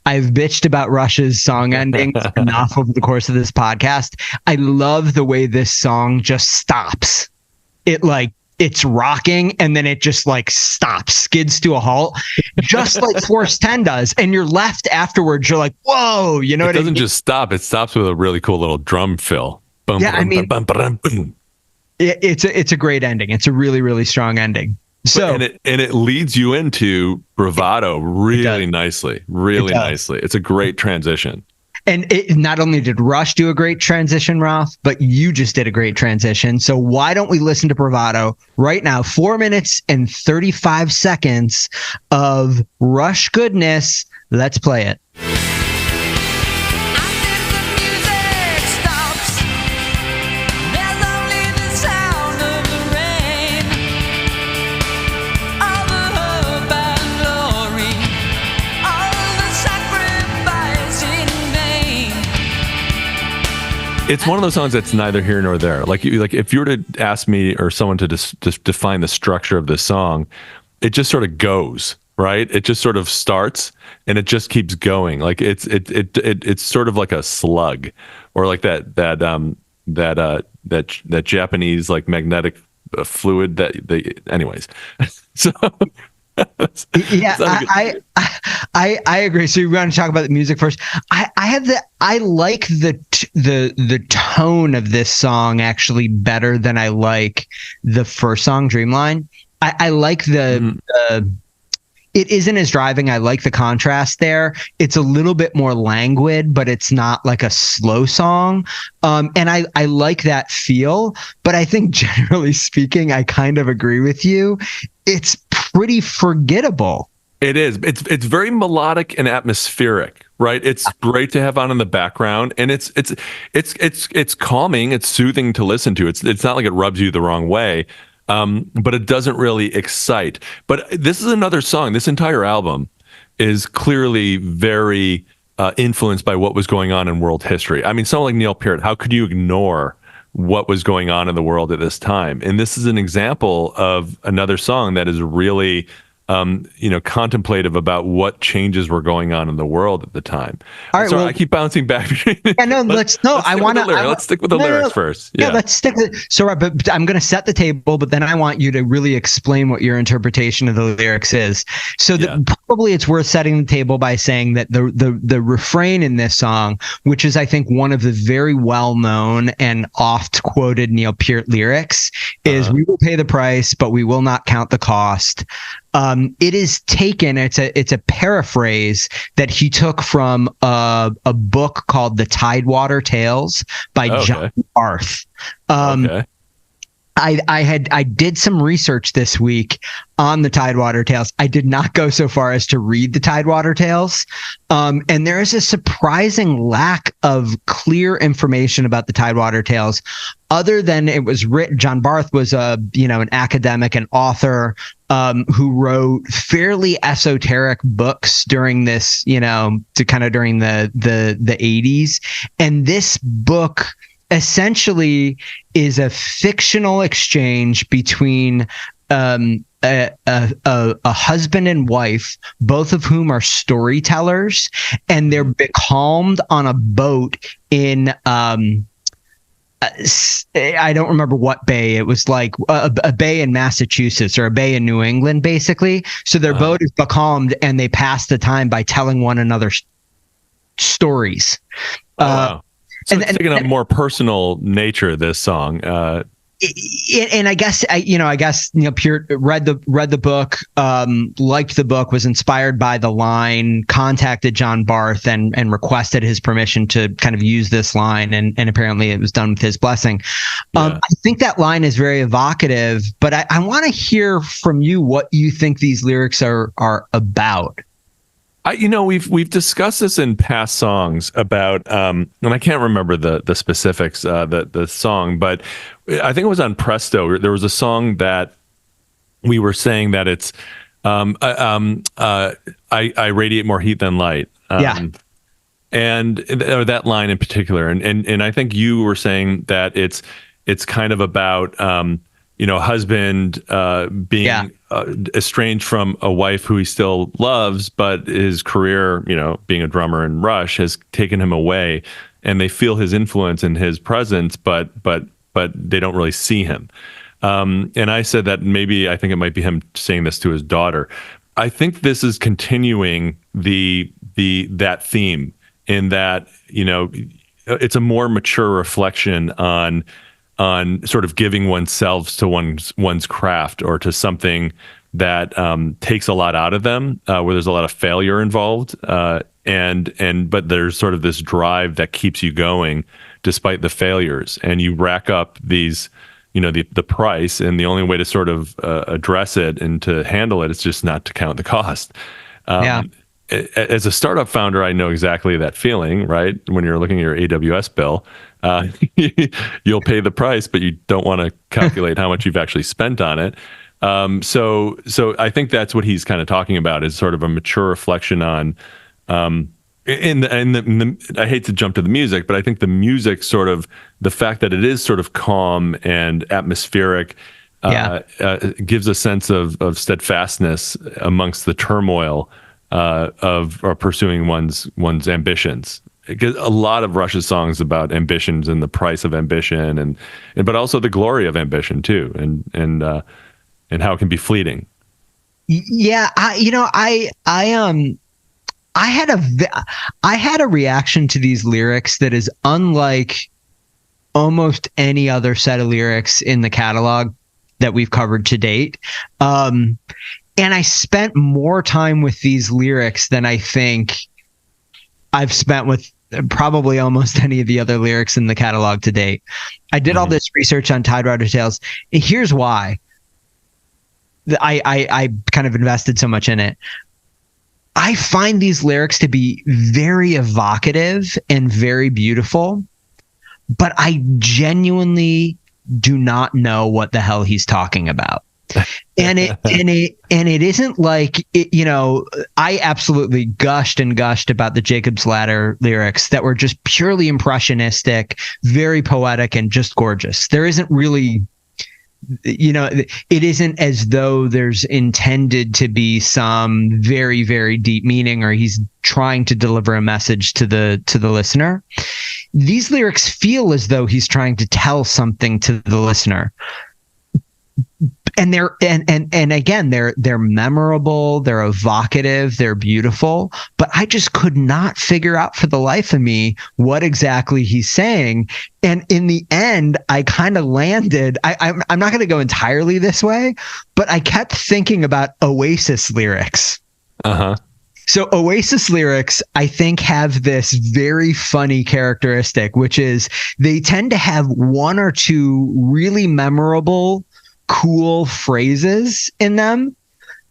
I've bitched about Rush's song endings enough over the course of this podcast. I love the way this song just stops. It's rocking and then it just like stops, skids to a halt, just like Force 10 does. And you're left afterwards. You're like, whoa, you know what I mean? It doesn't just stop. It stops with a really cool little drum fill. Boom, yeah, boom, I mean, boom, boom, boom. It's a great ending. It's a really, really strong ending. So and it leads you into Bravado really nicely. It's a great transition. And it not only did Rush do a great transition, Ralph, but you just did a great transition. So why don't we listen to Bravado right now? 4 minutes and 35 seconds of Rush goodness. Let's play it. It's one of those songs that's neither here nor there. Like if you were to ask me or someone to just define the structure of this song, it just sort of goes, right? It just sort of starts and it just keeps going. Like it's sort of like a slug, or like that Japanese like magnetic fluid anyways. So yeah, I agree. So you want to talk about the music first? I like the tone of this song actually better than I like the first song, Dreamline. I like it isn't as driving. I like the contrast there. It's a little bit more languid, but it's not like a slow song. And I like that feel, but I think generally speaking, I kind of agree with you. It's pretty forgettable. It is. It's very melodic and atmospheric, right? It's great to have on in the background, and it's calming. It's soothing to listen to. It's not like it rubs you the wrong way, but it doesn't really excite. But this is another song. This entire album is clearly very influenced by what was going on in world history. I mean, someone like Neil Peart, how could you ignore what was going on in the world at this time? And this is an example of another song that is really contemplative about what changes were going on in the world at the time. All right, I keep bouncing back. Let's stick with the lyrics first. Yeah, let's stick with it. So, but I'm going to set the table, but then I want you to really explain what your interpretation of the lyrics is. So probably it's worth setting the table by saying that the refrain in this song, which is I think one of the very well-known and oft quoted Neil Peart lyrics, is "We will pay the price, but we will not count the cost." It is taken. It's a paraphrase that he took from a book called The Tidewater Tales by John Barth. I did some research this week on the Tidewater Tales. I did not go so far as to read the Tidewater Tales. And there is a surprising lack of clear information about the Tidewater Tales, other than it was written. John Barth was an academic and author who wrote fairly esoteric books during this, during the 80s. And this book essentially is a fictional exchange between a husband and wife, both of whom are storytellers, and they're becalmed on a boat in I don't remember what bay. It was like a bay in Massachusetts or a bay in New England, basically. So their boat is becalmed, and they pass the time by telling one another stories. Wow. So it's taking a more personal nature, this song. And I guess Pure read the book, liked the book, was inspired by the line, contacted John Barth and requested his permission to kind of use this line, and apparently it was done with his blessing. I think that line is very evocative, but I want to hear from you what you think these lyrics are about. We've discussed this in past songs about, and I can't remember the specifics, the song, but I think it was on Presto. There was a song that we were saying that it's, I radiate more heat than light. And or that line in particular, and I think you were saying that it's kind of about husband being estranged from a wife who he still loves, but his career, being a drummer in Rush, has taken him away, and they feel his influence and his presence, but they don't really see him. And I said that maybe I think it might be him saying this to his daughter. I think this is continuing that theme, in that it's a more mature reflection on sort of giving oneself to one's craft, or to something that takes a lot out of them, where there's a lot of failure involved, but there's sort of this drive that keeps you going despite the failures, and you rack up these, the price, and the only way to sort of address it and to handle it is just not to count the cost. As a startup founder, I know exactly that feeling, right? When you're looking at your AWS bill, you'll pay the price, but you don't want to calculate how much you've actually spent on it. So I think that's what he's kind of talking about, is sort of a mature reflection on, I hate to jump to the music, but I think the music, sort of the fact that it is sort of calm and atmospheric, gives a sense of steadfastness amongst the turmoil of pursuing one's ambitions. Because a lot of Rush's songs about ambitions and the price of ambition, but also the glory of ambition too, and how it can be fleeting. Yeah, I had a reaction to these lyrics that is unlike almost any other set of lyrics in the catalog that we've covered to date. And I spent more time with these lyrics than I think I've spent with probably almost any of the other lyrics in the catalog to date. I did all this research on Tidewater Tales. And here's why I kind of invested so much in it. I find these lyrics to be very evocative and very beautiful, but I genuinely do not know what the hell he's talking about. And it isn't like I absolutely gushed about the Jacob's Ladder lyrics that were just purely impressionistic, very poetic, and just gorgeous. There isn't really, it isn't as though there's intended to be some very, very deep meaning, or he's trying to deliver a message to the listener. These lyrics feel as though he's trying to tell something to the listener. And they're again, they're memorable, they're evocative, they're beautiful, but I just could not figure out for the life of me what exactly he's saying. And in the end, I kind of landed, I'm not going to go entirely this way, but I kept thinking about Oasis lyrics. So Oasis lyrics, I think, have this very funny characteristic, which is they tend to have one or two really memorable, cool phrases in them,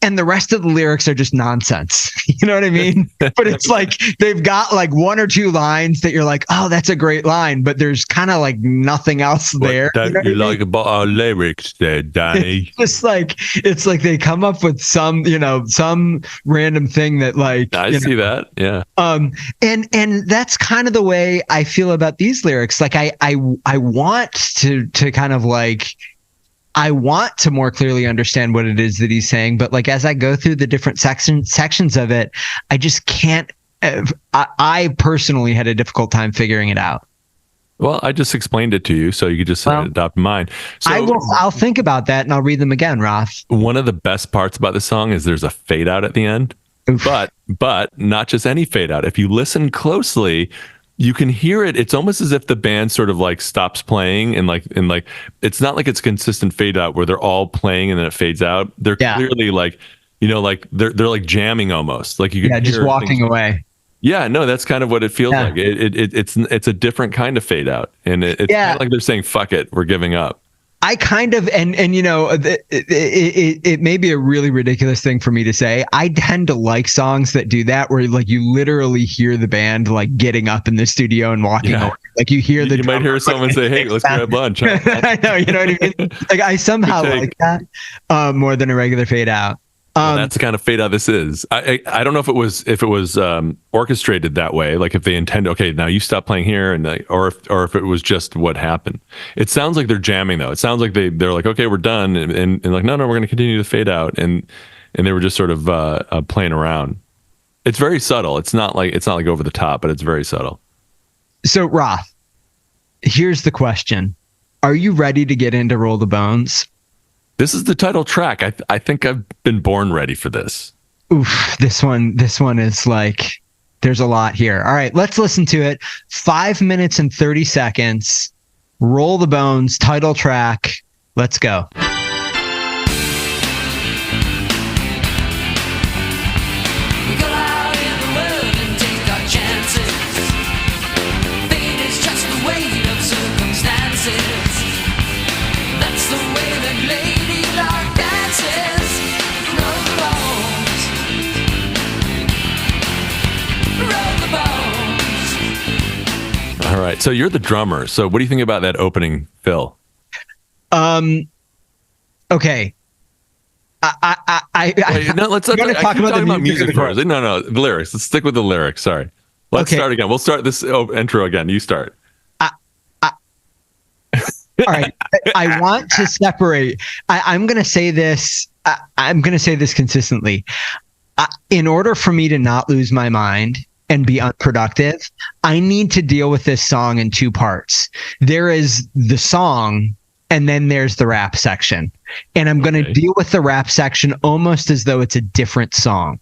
and the rest of the lyrics are just nonsense. You know what I mean? But it's like they've got like one or two lines that you're like, oh, that's a great line, but there's kind of like nothing else there. What don't you like about our lyrics there, Danny? It's like they come up with some random thing that like I see that. Yeah. And that's kind of the way I feel about these lyrics. Like I want to kind of like, I want to more clearly understand what it is that he's saying, but like as I go through the different sections of it, I just can't. I personally had a difficult time figuring it out. Well, I just explained it to you, so you could just adopt mine. So I'll think about that and I'll read them again, Roth. One of the best parts about the song is there's a fade out at the end. Oof. But not just any fade out. If you listen closely, you can hear it. It's almost as if the band sort of like stops playing and like it's not like it's a consistent fade out where they're all playing and then it fades out. They're clearly like, like they're like jamming almost. Like you can just hear walking away. Yeah, no, that's kind of what it feels like. It's a different kind of fade out, and it's kind of like they're saying, "Fuck it, we're giving up." I kind of it may be a really ridiculous thing for me to say. I tend to like songs that do that, where like you literally hear the band like getting up in the studio and walking away. Like you hear the. You might hear someone say, "Hey, let's grab lunch." I know, you know what I mean. Like I somehow like that more than a regular fade out. That's the kind of fade out this is. I don't know if it was orchestrated that way, like if they intend, okay, now you stop playing here, and or if it was just what happened. It sounds like they're jamming though. It sounds like they're like, okay, we're done, and like no, we're going to continue to fade out, and they were just sort of playing around. It's very subtle. It's not like over the top, but it's very subtle. So Roth, here's the question: are you ready to get into Roll the Bones? This is the title track. I think I've been born ready for this. Oof, this one is like, there's a lot here. All right, let's listen to it. 5 minutes and 30 seconds. Roll the Bones, title track. Let's go. We go out in the world and take our chances. Fate is just the weight of circumstances. That's the way that Lady Luck dances. Roll the bones. Roll the bones. All right. So you're the drummer. So what do you think about that opening fill? Okay. No, let's talk about music first. No, the lyrics. Let's stick with the lyrics. Sorry. Let's start again. We'll start this intro again. You start. All right. I want to separate. I'm going to say this. I'm going to say this consistently. In order for me to not lose my mind and be unproductive, I need to deal with this song in two parts. There is the song, and then there's the rap section. And I'm going to deal with the rap section almost as though it's a different song.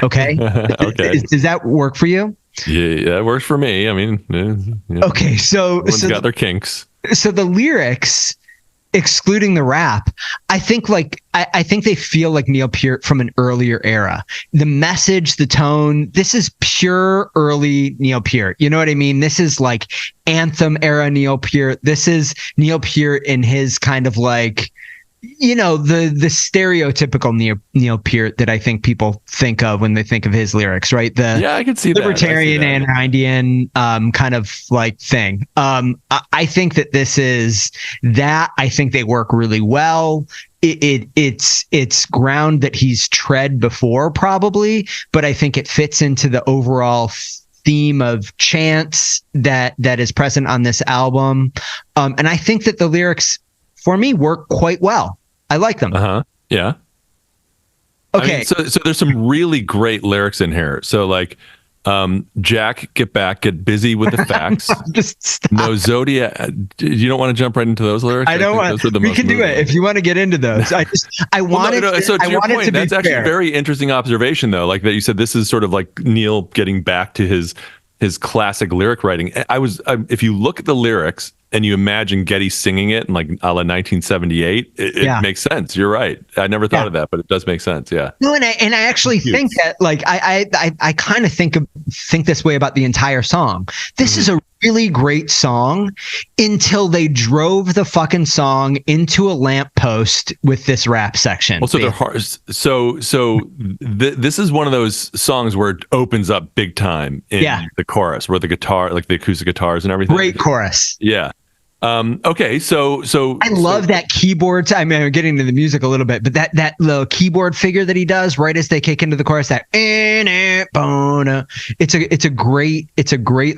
Okay? Okay. Does that work for you? Yeah, that works for me. I mean, okay. So everyone's got their kinks. So the lyrics, excluding the rap, I think I think they feel like Neil Peart from an earlier era. The message, the tone, this is pure early Neil Peart. You know what I mean? This is like anthem era Neil Peart. This is Neil Peart in his kind of like, the stereotypical Neil Peart that I think people think of when they think of his lyrics, right? I can see libertarian and Indian kind of like thing. I think that this is that. I think they work really well. It's ground that he's tread before probably, but I think it fits into the overall theme of chants that is present on this album. And I think that the lyrics for me work quite well. I like them. Yeah. Okay. I mean, so there's some really great lyrics in here. So like, Jack, get back, get busy with the facts. Just stop. No Zodiac. You don't want to jump right into those lyrics? I don't want. We can do it if you want to get into those. I wanted. So to your point, that's actually fair. a very interesting observation, though. Like that, you said this is sort of like Neil getting back to his classic lyric writing. If you look at the lyrics and you imagine Geddy singing it in like a la 1978, it makes sense. You're right. I never thought of that, but it does make sense. Yeah. No, and I actually think that like I kind of think this way about the entire song. This is a really great song until they drove the fucking song into a lamppost with this rap section. Well, so they're hard. So this is one of those songs where it opens up big time in the chorus, where the guitar, like the acoustic guitars and everything. Great chorus. Yeah. Okay, so I love that keyboard. I mean, I'm getting into the music a little bit, but that little keyboard figure that he does right as they kick into the chorus, that it's a great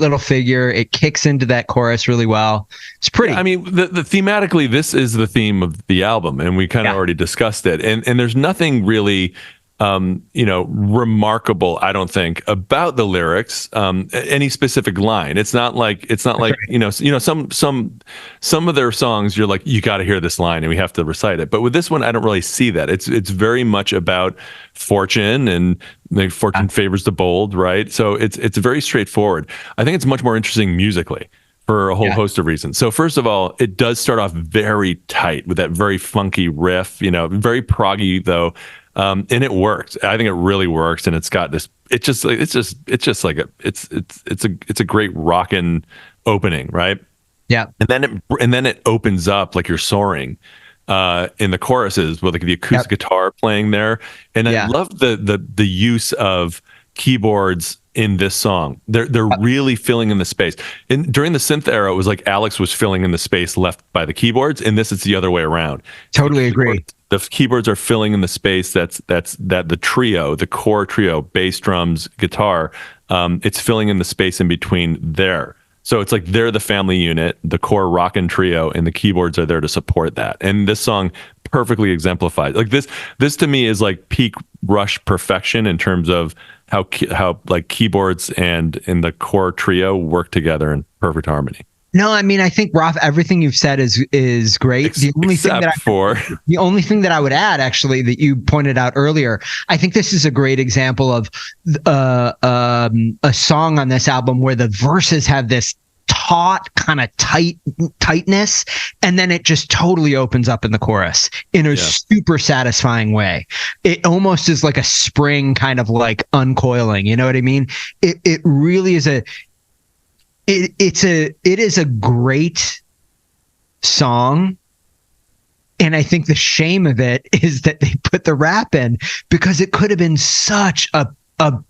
little figure. It kicks into that chorus really well. It's pretty. I mean, the thematically, this is the theme of the album, and we kind of already discussed it. And there's nothing really remarkable, I don't think, about the lyrics, any specific line. It's not like some of their songs you're like, you got to hear this line and we have to recite it. But with this one, I don't really see that. It's very much about fortune, and like fortune favors the bold, right? So it's very straightforward. I think it's much more interesting musically for a whole host of reasons. So first of all, it does start off very tight with that very funky riff, very proggy though. And it works. I think it really works, and it's got this. It's a great rockin' opening, right? Yeah. And then it opens up like you're soaring in the choruses with like the acoustic guitar playing there, and I love the use of keyboards in this song. They're really filling in the space. And during the synth era, it was like Alex was filling in the space left by the keyboards. In this, it's the other way around. Totally agree. The keyboards are filling in the space that the trio, the core trio, bass, drums, guitar, it's filling in the space in between there. So it's like they're the family unit, the core rockin' trio, and the keyboards are there to support that. And this song perfectly exemplifies. Like this to me is like peak Rush perfection in terms of how like keyboards and the core trio work together in perfect harmony. No, I mean, I think, Roth, everything you've said is great. The only thing that I would add, actually, that you pointed out earlier, I think this is a great example of a song on this album where the verses have this taut kind of tightness, and then it just totally opens up in the chorus in a super satisfying way. It almost is like a spring kind of like uncoiling. You know what I mean? It really is it is a great song. And I think the shame of it is that they put the rap in, because it could have been such a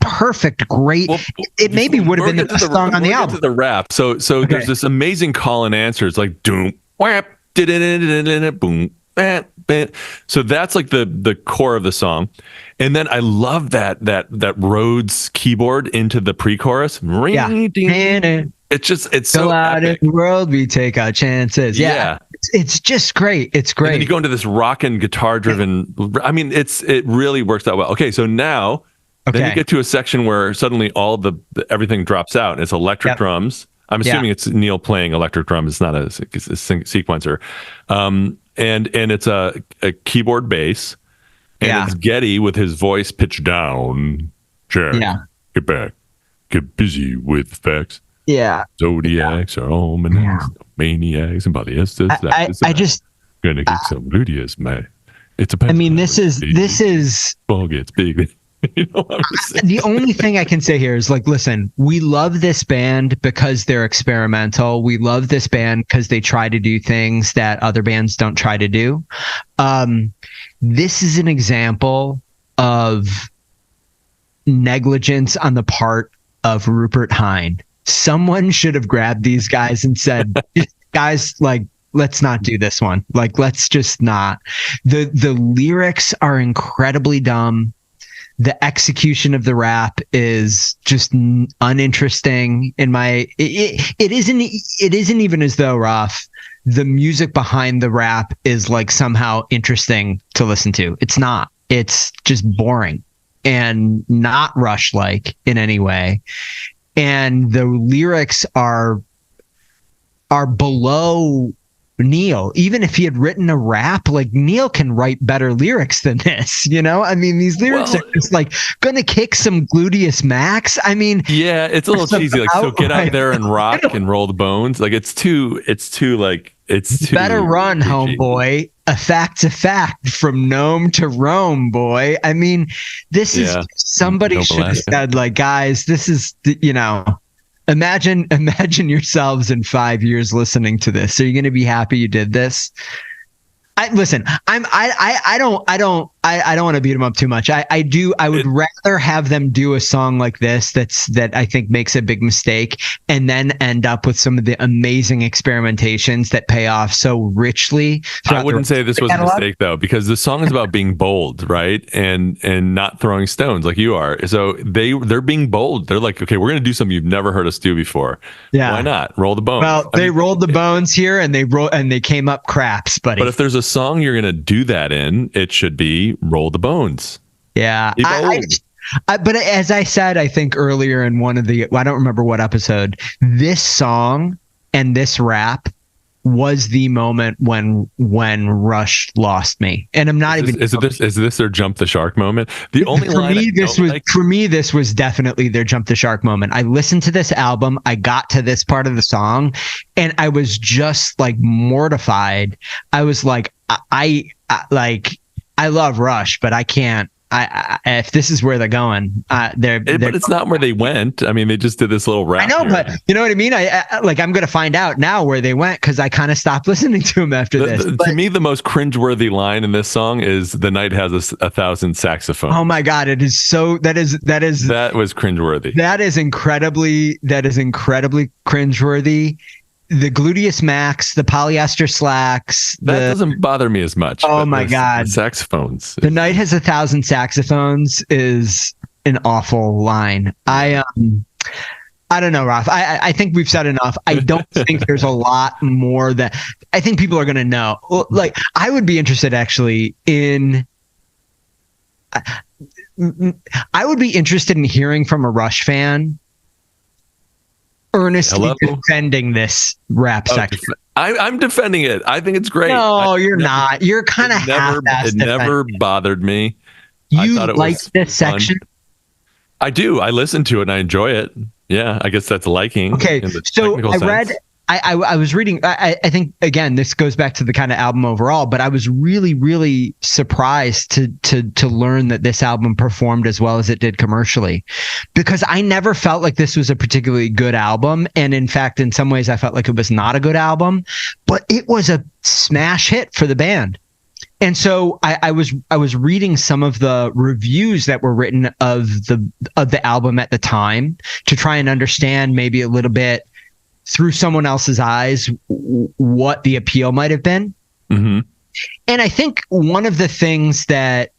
perfect, great. Well, it maybe would have been the best song on the album. To the rap. So there's this amazing call and answers like doom, whap, boom, bam. So that's like the core of the song. And then I love that Rhodes keyboard into the pre-chorus. Yeah. It's so Go out epic. In the world, we take our chances. Yeah. It's just great. It's great. And then you go into this rockin' guitar driven. I mean, it really works out well. Okay, so now then you get to a section where suddenly all the everything drops out. And it's electric drums. I'm assuming it's Neil playing electric drums. It's not a sequencer. And it's a keyboard bass. And it's Geddy with his voice pitched down. Check. Get back. Get busy with facts. Yeah. Zodiacs are almanacs, maniacs, and polyesters. I just gonna get some gluteus, man. It's a. I mean, this is. Ball gets big. You know what I'm saying? The only thing I can say here is like, listen, we love this band because they're experimental. We love this band because they try to do things that other bands don't try to do. This is an example of negligence on the part of Rupert Hine. Someone should have grabbed these guys and said, guys, like, let's not do this one. Like, let's just not. The lyrics are incredibly dumb. The execution of the rap is just uninteresting in my, it isn't even as though, Raf, the music behind the rap is like somehow interesting to listen to. It's not. It's just boring and not Rush-like in any way. And the lyrics are below Neil. Even if he had written a rap, like, Neil can write better lyrics than this, you know? I mean, these lyrics are just like gonna kick some gluteus max. I mean, yeah, it's a little cheesy. Like, so get out there and rock and roll the bones. Like, it's too better run, homeboy. A fact's a fact, from Nome to Rome, boy. I mean, this is somebody should have said, like, guys, this is, you know, imagine yourselves in 5 years listening to this. Are you going to be happy you did this? I don't want to beat them up too much. I would rather have them do a song like this that I think makes a big mistake, and then end up with some of the amazing experimentations that pay off so richly. I wouldn't say this was a mistake though, because the song is about being bold, right? And not throwing stones like you are. So they're being bold. They're like, okay, we're going to do something you've never heard us do before. Yeah. Why not? Roll the bones. Well, they rolled the bones here, and they came up craps, buddy. But if there's a song you're going to do that in, it should be Roll the Bones. Yeah. Evolve. But as I said, I think earlier in one of the, I don't remember what episode, this song and this rap was the moment when Rush lost me. And I'm not Is this their jump the shark moment? The only line for me, this was definitely their jump the shark moment. I listened to this album, I got to this part of the song, and I was just like mortified. I was like, I love Rush, but I can't. If this is where they're going, but it's not where they went. I mean, they just did this little rap. I know, here. but you know what I mean. I'm going to find out now where they went because I kind of stopped listening to them after this. To me, the most cringeworthy line in this song is "The night has 1,000 saxophones." Oh my god, it is so. That was cringeworthy. That is incredibly cringeworthy. The gluteus max, the polyester slacks. That doesn't bother me as much. Oh my god, the saxophones. The night has 1,000 saxophones is an awful line. I don't know, Ralph. I think we've said enough. I don't think there's a lot more that I think people are going to know. Like, I would be interested actually in. I would be interested in hearing from a Rush fan earnestly defending this rap section. I'm defending it. I think it's great. No, you're not. You're kind of half-assed. It never bothered me. You like this section? I do. I listen to it and I enjoy it. Yeah, I guess that's liking. Okay, so I was reading. I think again, this goes back to the kind of album overall, but I was really, really surprised to learn that this album performed as well as it did commercially, because I never felt like this was a particularly good album, and in fact, in some ways, I felt like it was not a good album, but it was a smash hit for the band. And so I was reading some of the reviews that were written of the album at the time to try and understand maybe a little bit through someone else's eyes what the appeal might have been. Mm-hmm. And I think one of the things that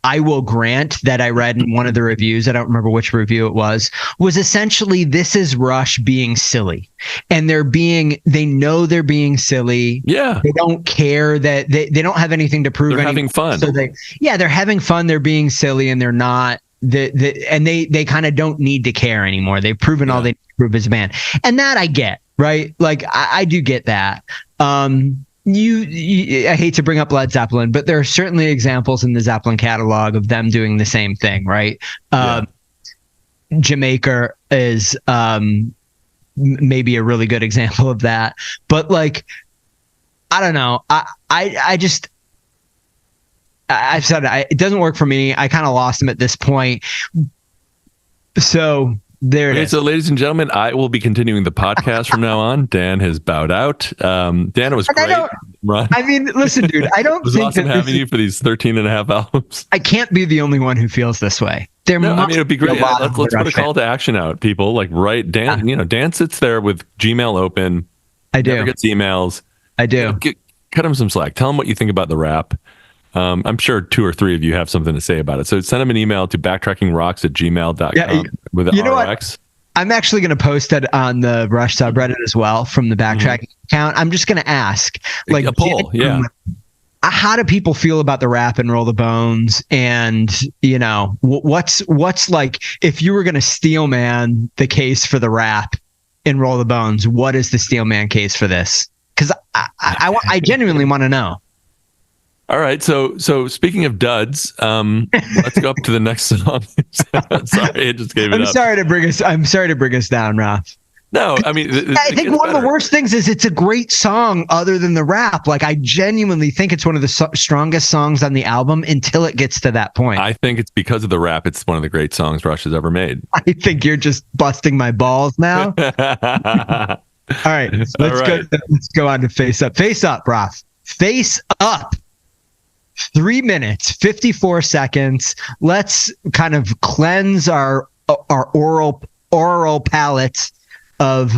I will grant that I read in one of the reviews, I don't remember which review it was essentially, this is Rush being silly. And they know they're being silly. Yeah. They don't care that they don't have anything to prove. They're having fun. So they're having fun. They're being silly and they're not, and they kind of don't need to care anymore. They've proven all they need to prove as a band. And that I get, right? Like I do get that. I hate to bring up Led Zeppelin, but there are certainly examples in the Zeppelin catalog of them doing the same thing, right? Jamaica is maybe a really good example of that. But like, I don't know. I've said it doesn't work for me. I kind of lost him at this point. So there it is. So, ladies and gentlemen, I will be continuing the podcast from now on. Dan has bowed out. Dan, it was great. I mean, listen, dude, I don't think awesome having you for these 13 and a half albums. I can't be the only one who feels this way. It'd be great. Let's put a call to action out, people. Like, right, Dan. Dan sits there with Gmail open. I do. Never gets emails. I do. Cut him some slack. Tell him what you think about the rap. I'm sure 2 or 3 of you have something to say about it. So send him an email to backtrackingrocks@gmail.com with the RX. I'm actually going to post it on the Rush subreddit as well from the Backtracking account. I'm just going to ask, like, a poll. Yeah. How do people feel about the rap and Roll the Bones? And, what's like, if you were going to steel man the case for the rap in Roll the Bones, what is the steel man case for this? Because I genuinely want to know. All right, so speaking of duds, let's go up to the next song. Sorry, I just gave it up. I'm sorry to bring us down, Ralph. No, I mean, I think one of the worst things is it's a great song other than the rap. Like, I genuinely think it's one of the strongest songs on the album until it gets to that point. I think it's because of the rap. It's one of the great songs Rush has ever made. I think you're just busting my balls now. All right, let's go on to Face Up. Face Up, Ralph. Face Up. 3 minutes, 54 seconds. Let's kind of cleanse our oral palates of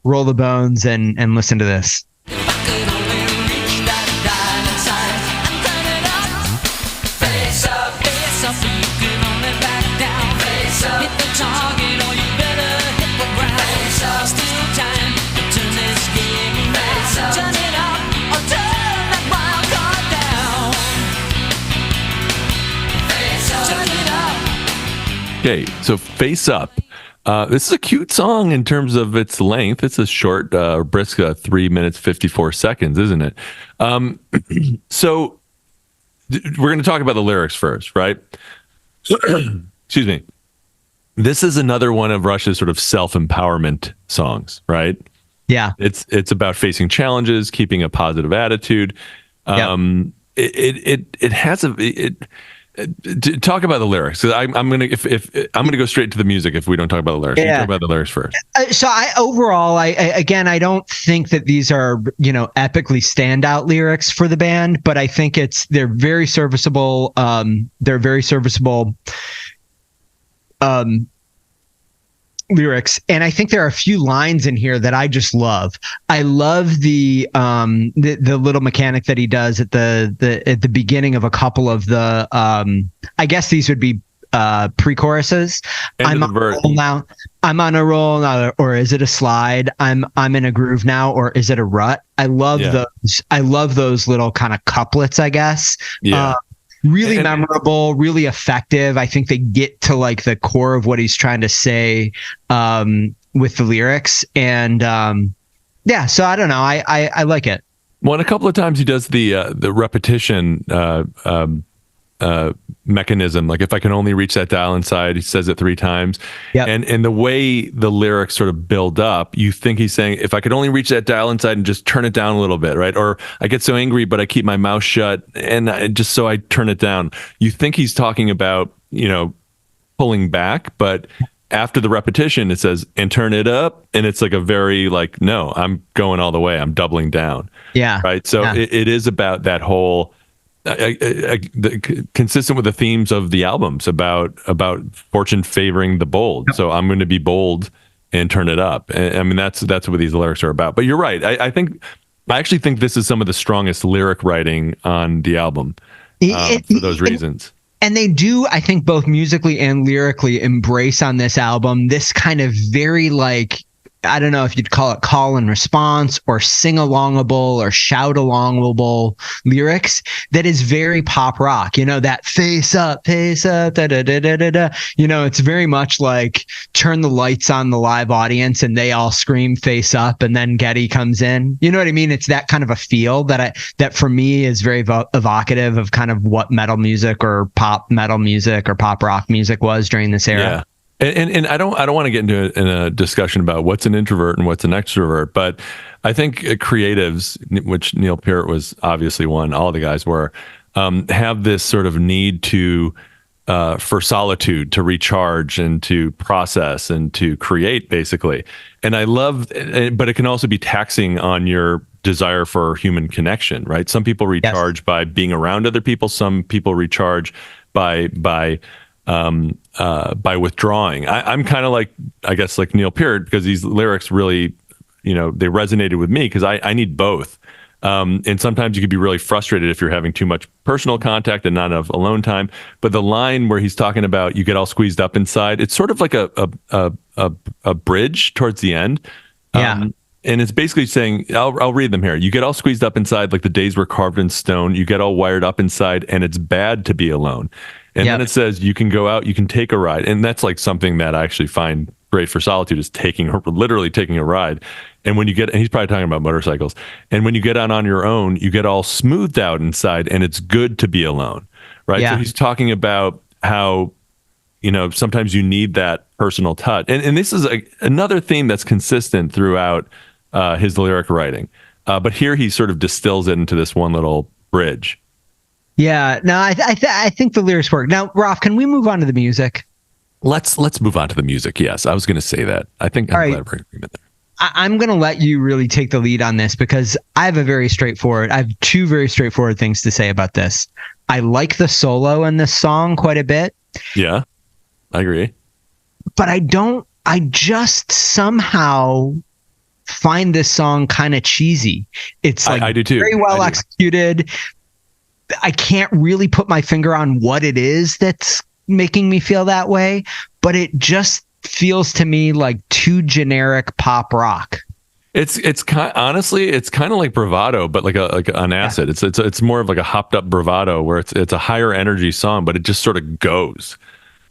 Roll the Bones and listen to this. If I could only reach that diamond sign and turn it up. Face up, you can only back down. Face up, hit the target or you better hit the ground. Face up, still time to turn this game around. Turn it up or turn that wild card down. Face Okay, so Face Up. This is a cute song in terms of its length. It's a short, brisk 3 minutes, 54 seconds, isn't it? So we're going to talk about the lyrics first, right? Excuse me. This is another one of Rush's sort of self-empowerment songs, right? Yeah. It's about facing challenges, keeping a positive attitude. It has talk about the lyrics. 'Cause I'm gonna I'm gonna go straight to the music if we don't talk about the lyrics. You talk about the lyrics first. So I don't think that these are, epically standout lyrics for the band, but I think they're very serviceable. They're very serviceable lyrics, and I think there are a few lines in here that I just love. I love the little mechanic that he does at the beginning of a couple of the I guess these would be pre-choruses. I'm on a roll now. I'm on a roll now, or is it a slide? I'm in a groove now, or is it a rut? I love those. I love those little kind of couplets, I guess. Yeah. Really memorable, really effective. I think they get to like the core of what he's trying to say with the lyrics. And so I don't know. I like it. Well, and a couple of times he does the repetition mechanism. Like, if I can only reach that dial inside, he says it 3 times. Yep. And the way the lyrics sort of build up, you think he's saying, if I could only reach that dial inside and just turn it down a little bit, right? Or I get so angry, but I keep my mouth shut and just so I turn it down. You think he's talking about, pulling back, but after the repetition, it says, and turn it up. And it's like a very like, no, I'm going all the way. I'm doubling down. Yeah. Right. So it is about that whole, consistent with the themes of the albums about fortune favoring the bold. Yep. So I'm going to be bold and turn it up. And I mean, that's what these lyrics are about. But you're right. I actually think this is some of the strongest lyric writing on the album for those reasons. And they do, I think, both musically and lyrically embrace on this album this kind of very like, I don't know if you'd call it call and response or sing alongable or shout alongable lyrics that is very pop rock, that face up, da da da da da da. It's very much like turn the lights on the live audience and they all scream face up and then Geddy comes in. You know what I mean? It's that kind of a feel that for me is very evocative of kind of what metal music or pop metal music or pop rock music was during this era. Yeah. And I don't want to get into a discussion about what's an introvert and what's an extrovert, but I think creatives, which Neil Peart was obviously one, all the guys were, have this sort of need for solitude, to recharge and to process and to create, basically. And I love, but it can also be taxing on your desire for human connection, right? Some people recharge by being around other people. Some people recharge by withdrawing. I'm kind of like, I guess, like Neil Peart, because these lyrics really, they resonated with me because I need both. And sometimes you could be really frustrated if you're having too much personal contact and not enough alone time. But the line where he's talking about you get all squeezed up inside, it's sort of like a bridge towards the end. Yeah. And it's basically saying, I'll read them here. You get all squeezed up inside like the days were carved in stone. You get all wired up inside, and it's bad to be alone. And then it says you can go out, you can take a ride. And that's like something that I actually find great for solitude, is literally taking a ride. And when you get, and he's probably talking about motorcycles. And when you get out on your own, you get all smoothed out inside, and it's good to be alone. Right. Yeah. So he's talking about how, sometimes you need that personal touch. And this is another theme that's consistent throughout his lyric writing. But here he sort of distills it into this one little bridge. Yeah, no, I think the lyrics work. Now, Ralph, can we move on to the music? Let's move on to the music. Yes, I was going to say that. I think I'm glad we're in agreement there. I'm going to let you really take the lead on this because I have two very straightforward things to say about this. I like the solo in this song quite a bit. Yeah, I agree. But I just somehow find this song kind of cheesy. It's like I do too. Very well executed. I can't really put my finger on what it is that's making me feel that way, but it just feels to me like too generic pop rock. Honestly, it's kind of like Bravado, but like on acid. Yeah. It's more of like a hopped up Bravado where it's a higher energy song, but it just sort of goes.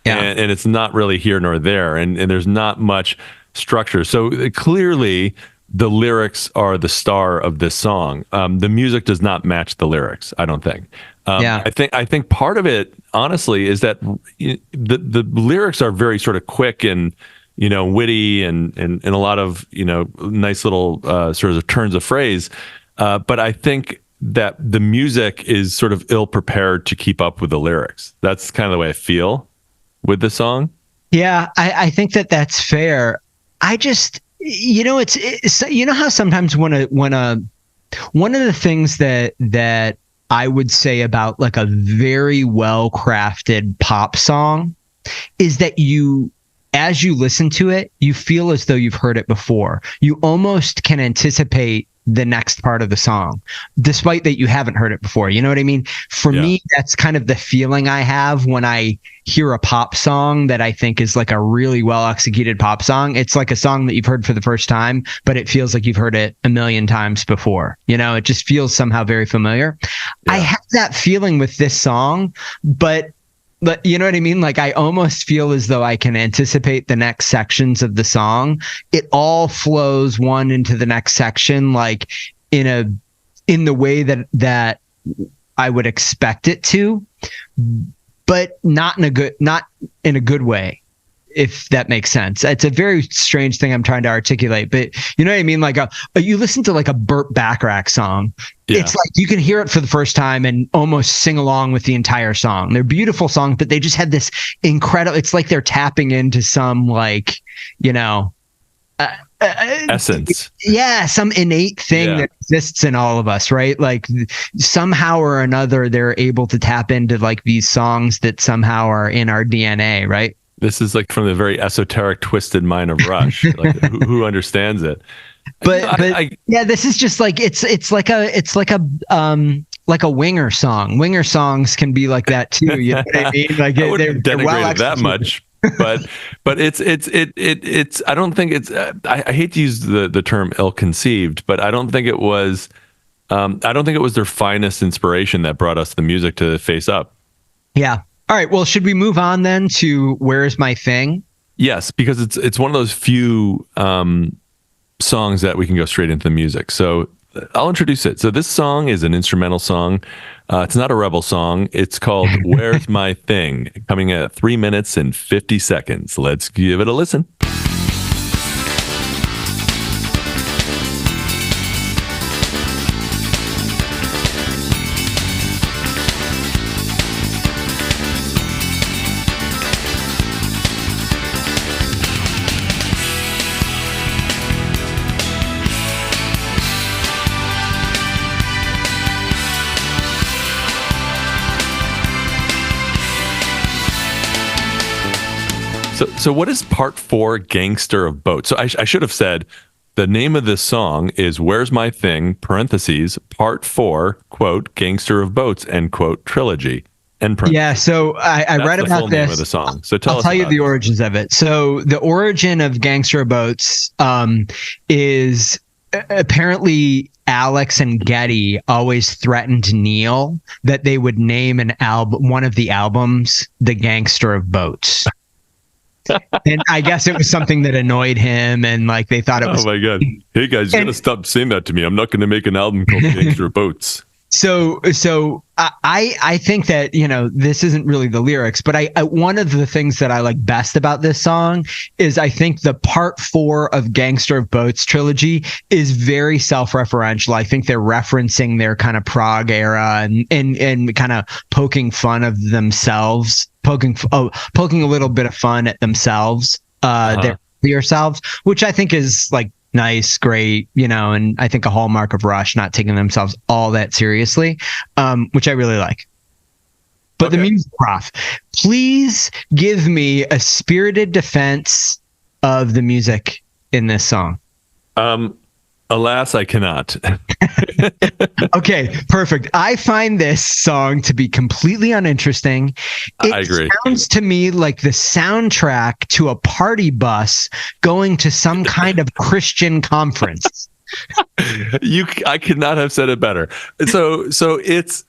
Yeah. and it's not really here nor there, and there's not much structure. So clearly, the lyrics are the star of this song. The music does not match the lyrics, I don't think. I think part of it, honestly, is that the lyrics are very sort of quick and witty and a lot of nice little sort of turns of phrase. But I think that the music is sort of ill prepared to keep up with the lyrics. That's kind of the way I feel with the song. Yeah, I think that's fair. I just, it's how sometimes one of the things that I would say about like a very well crafted pop song is that as you listen to it, you feel as though you've heard it before. You almost can anticipate the next part of the song, despite that you haven't heard it before. You know what I mean? For me, that's kind of the feeling I have when I hear a pop song that I think is like a really well executed pop song. It's like a song that you've heard for the first time, but it feels like you've heard it a million times before. It just feels somehow very familiar. I have that feeling with this song, but you know what I mean? Like I almost feel as though I can anticipate the next sections of the song. It all flows one into the next section, like in the way that I would expect it to, but not in a good way, if that makes sense. It's a very strange thing I'm trying to articulate, but you know what I mean? Like you listen to like a Burt Bacharach song. Yeah. It's like you can hear it for the first time and almost sing along with the entire song. They're beautiful songs, but they just have this incredible, it's like they're tapping into some like, essence. Yeah. Some innate thing that exists in all of us, right? Like somehow or another, they're able to tap into like these songs that somehow are in our DNA, right? This is like from the very esoteric, twisted mind of Rush. Like, who understands it? But this is just like it's like a winger song. Winger songs can be like that too. You know what I mean? Like I wouldn't denigrate it that much, but it's. I don't think it's. I hate to use the term ill-conceived, but I don't think it was. I don't think it was their finest inspiration that brought us the music to Face Up. Yeah. All right. Well, should we move on then to Where's My Thing? Yes, because it's one of those few songs that we can go straight into the music. So I'll introduce it. So this song is an instrumental song. It's not a Rebel song. It's called Where's My Thing, coming at 3 minutes and 50 seconds. Let's give it a listen. So what is part 4, Gangster of Boats? So I should have said the name of this song is Where's My Thing, parentheses, part 4, quote, Gangster of Boats, end quote, trilogy, end parentheses. Yeah, so I read about full this. Name of the song. So I'll tell you the origins of it. So the origin of Gangster of Boats is apparently Alex and Getty always threatened Neil that they would name one of the albums The Gangster of Boats. And I guess it was something that annoyed him, and like they thought it was. Oh my god! Hey guys, you gotta stop saying that to me. I'm not going to make an album called Gangster Boats. So I think that this isn't really the lyrics, but I one of the things that I like best about this song is I think the part 4 of Gangster of Boats trilogy is very self-referential. I think they're referencing their kind of prog era and kind of poking fun of themselves. Poking a little bit of fun at themselves, their earlier selves, which I think is like nice, great, and I think a hallmark of Rush, not taking themselves all that seriously, which I really like. But the music, prof, please give me a spirited defense of the music in this song. Alas, I cannot. Okay, perfect. I find this song to be completely uninteresting. I agree. It sounds to me like the soundtrack to a party bus going to some kind of Christian conference. I could not have said it better. So it's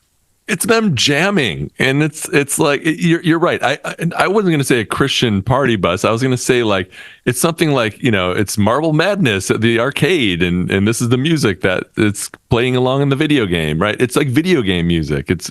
it's them jamming, and it's like you're right. I wasn't going to say a Christian party bus. I was going to say like it's something like, you know, it's Marble Madness at the arcade, and this is the music that it's playing along in the video game, right? It's like video game music. It's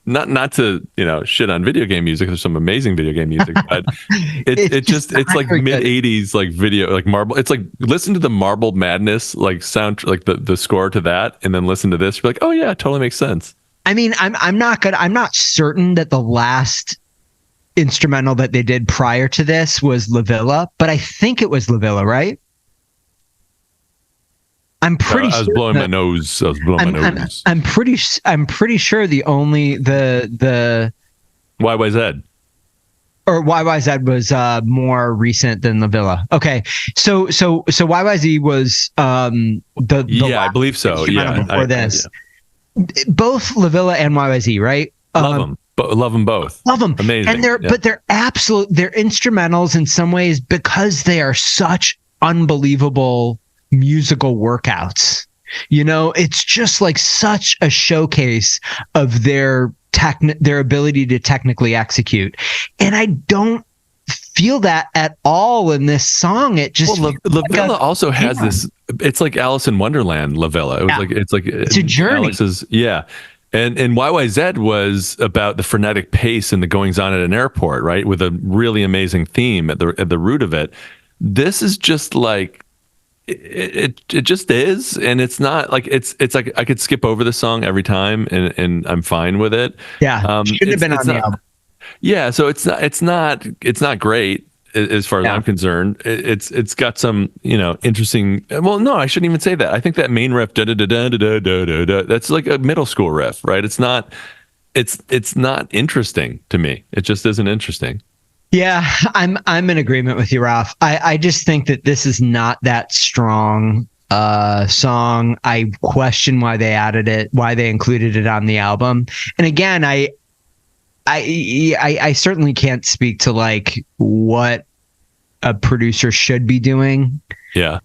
not to, you know, shit on video game music. There's some amazing video game music, but it's like mid '80s like video, like Marble. It's like listen to the Marble Madness like sound, like the score to that, and then listen to this. You're like, oh yeah, it totally makes sense. I mean, I'm not certain that the last instrumental that they did prior to this was La Villa, but I think it was La Villa, right? I'm pretty. I was blowing my nose. I'm pretty sure the YYZ. Or YYZ was more recent than La Villa. Okay, so YYZ was I believe so. Yeah, before this. Yeah. Both La Villa and YYZ, right? Love them. Love them both. Love them. Amazing. And they're instrumentals in some ways because they are such unbelievable musical workouts. You know, it's just like such a showcase of their ability to technically execute. And I don't feel that at all in this song. It just La Villa also has this. It's like Alice in Wonderland. La Villa. It was it's a journey. And YYZ was about the frenetic pace and the goings on at an airport, right? With a really amazing theme at the root of it. This is just like it just is, and it's not like it's like I could skip over the song every time, and I'm fine with it. Yeah, shouldn't have been on the album. Yeah, so it's not great as far as I'm concerned. It's got some, you know, interesting. Well, no, I shouldn't even say that. I think that main riff, da da da da da da da da, that's like a middle school riff, right? It's not interesting to me. It just isn't interesting. Yeah, I'm in agreement with you, Ralph. I just think that this is not that strong song. I question why they added it, why they included it on the album. And again, I certainly can't speak to like what a producer should be doing. Yeah.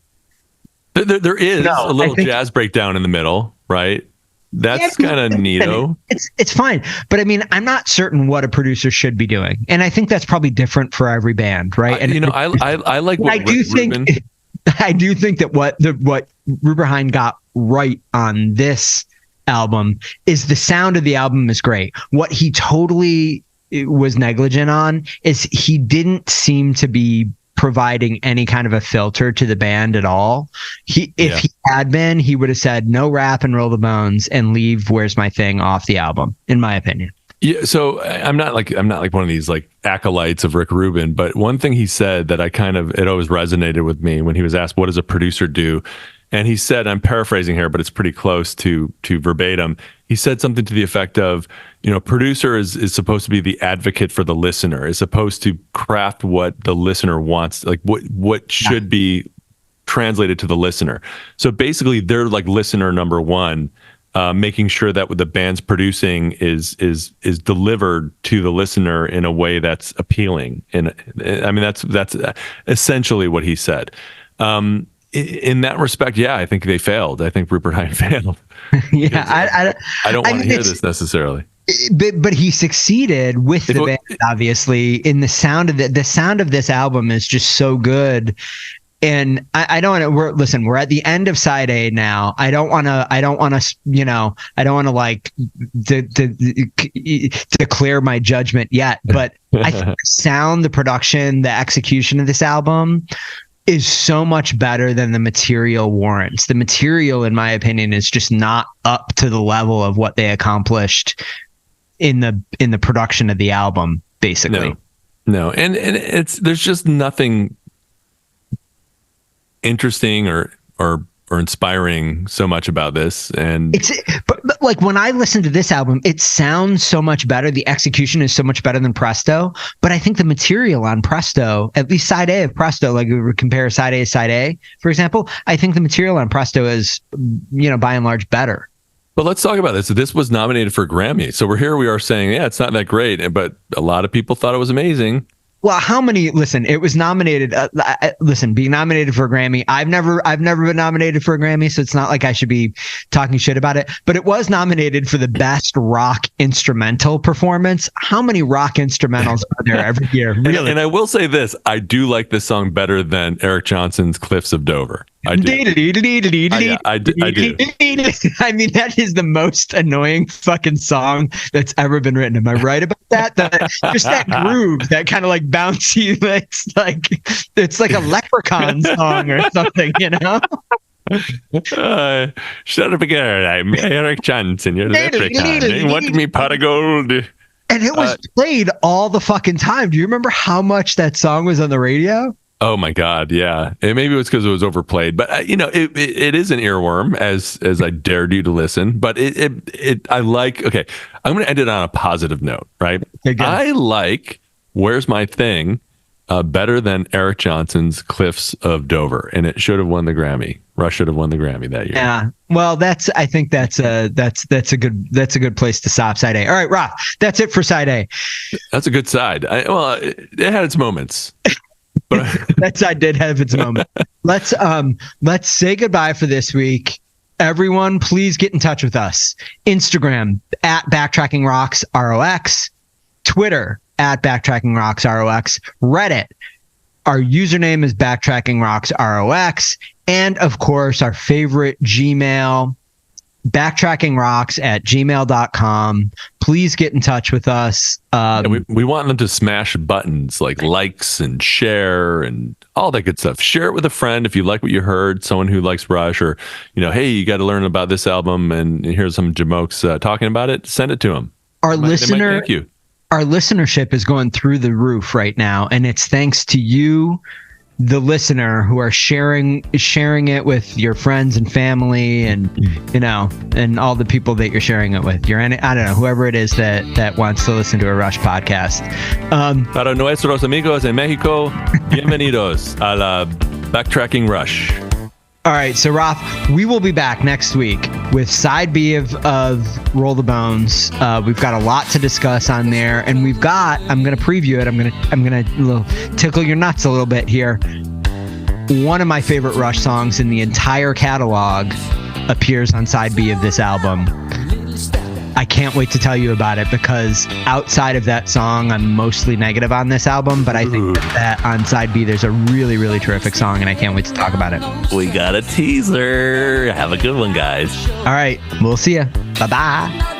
There is a little jazz breakdown in the middle, right? That's kind of neato. It's fine. But I mean, I'm not certain what a producer should be doing. And I think that's probably different for every band, right? And you know, I like what I do think that what Rupert Hine got right on this album is the sound of the album is great. What he totally was negligent on is he didn't seem to be providing any kind of a filter to the band at all. If he had been, he would have said no rap and Roll the Bones and leave Where's My Thing off the album, in my opinion. Yeah, so I'm not like one of these like acolytes of Rick Rubin, but one thing he said that it always resonated with me when he was asked, what does a producer do? And he said, I'm paraphrasing here, but it's pretty close to verbatim. He said something to the effect of, you know, producer is supposed to be the advocate for the listener, is supposed to craft what the listener wants, like what should be translated to the listener. So basically they're like listener number one, making sure that what the band's producing is delivered to the listener in a way that's appealing. And I mean, that's essentially what he said. In that respect, yeah, I think they failed. I think Rupert Hine failed. Yeah, I don't want to hear this necessarily. But he succeeded with the band, obviously. In the sound of the sound of this album is just so good. And I don't want to. We're at the end of side A now. I don't want to like declare my judgment yet. But I think the sound, the production, the execution of this album is so much better than the material warrants. The material, in my opinion, is just not up to the level of what they accomplished in the production of the album, basically. No. And there's just nothing interesting or inspiring so much about this. And but like when I listen to this album, it sounds so much better. The execution is so much better than Presto, but I think the material on Presto, at least side A of Presto, like we would compare side A to side A, for example, I think the material on Presto is, you know, by and large better. But let's talk about this. So this was nominated for a Grammy. So we are saying, yeah, it's not that great, but a lot of people thought it was amazing. Well, how many? Listen, it was nominated. Being nominated for a Grammy. I've never been nominated for a Grammy, so it's not like I should be talking shit about it. But it was nominated for the best rock instrumental performance. How many rock instrumentals are there every year? Really? And I will say this: I do like this song better than Eric Johnson's "Cliffs of Dover." I do. I do. I mean, that is the most annoying fucking song that's ever been written. Am I right about that? Just that groove, that kind of like bouncy. It's like a Leprechaun song or something, you know? Shut up again. I'm Eric Johnson. You're Leprechaun. You want me pot of gold? And it was played all the fucking time. Do you remember how much that song was on the radio? Oh my God, yeah. Maybe it was because it was overplayed, but it is an earworm, as I dared you to listen. But I like. Okay, I'm going to end it on a positive note, right? Okay, I like "Where's My Thing" better than Eric Johnson's "Cliffs of Dover," and it should have won the Grammy. Rush should have won the Grammy that year. Yeah. Well, I think that's a good place to stop side A. All right, Rob, that's it for side A. That's a good side. It had its moments. But that side did have its moment. Let's say goodbye for this week. Everyone, please get in touch with us. Instagram at Backtracking Rocks ROX, Twitter at Backtracking Rocks ROX, Reddit. Our username is Backtracking Rocks ROX, and of course our favorite Gmail, backtrackingrocks@gmail.com. Please get in touch with us. We want them to smash buttons like likes and share and all that good stuff. Share it with a friend if you like what you heard, someone who likes Rush, or hey, you got to learn about this album and here's some jamokes talking about it. Send it to them. Our thank you. Our listenership is going through the roof right now, and it's thanks to you, the listener, who are sharing it with your friends and family, and and all the people that you're sharing it with. I don't know, whoever it is that wants to listen to a Rush podcast. Para nuestros amigos en Mexico, bienvenidos a la Backtracking Rush. All right, so Roth, we will be back next week with side B of Roll the Bones. We've got a lot to discuss on there, and I'm going to preview it. I'm going to tickle your nuts a little bit here. One of my favorite Rush songs in the entire catalog appears on side B of this album. I can't wait to tell you about it, because outside of that song, I'm mostly negative on this album, but I think that on side B, there's a really, really terrific song, and I can't wait to talk about it. We got a teaser. Have a good one, guys. All right. We'll see ya. Bye-bye.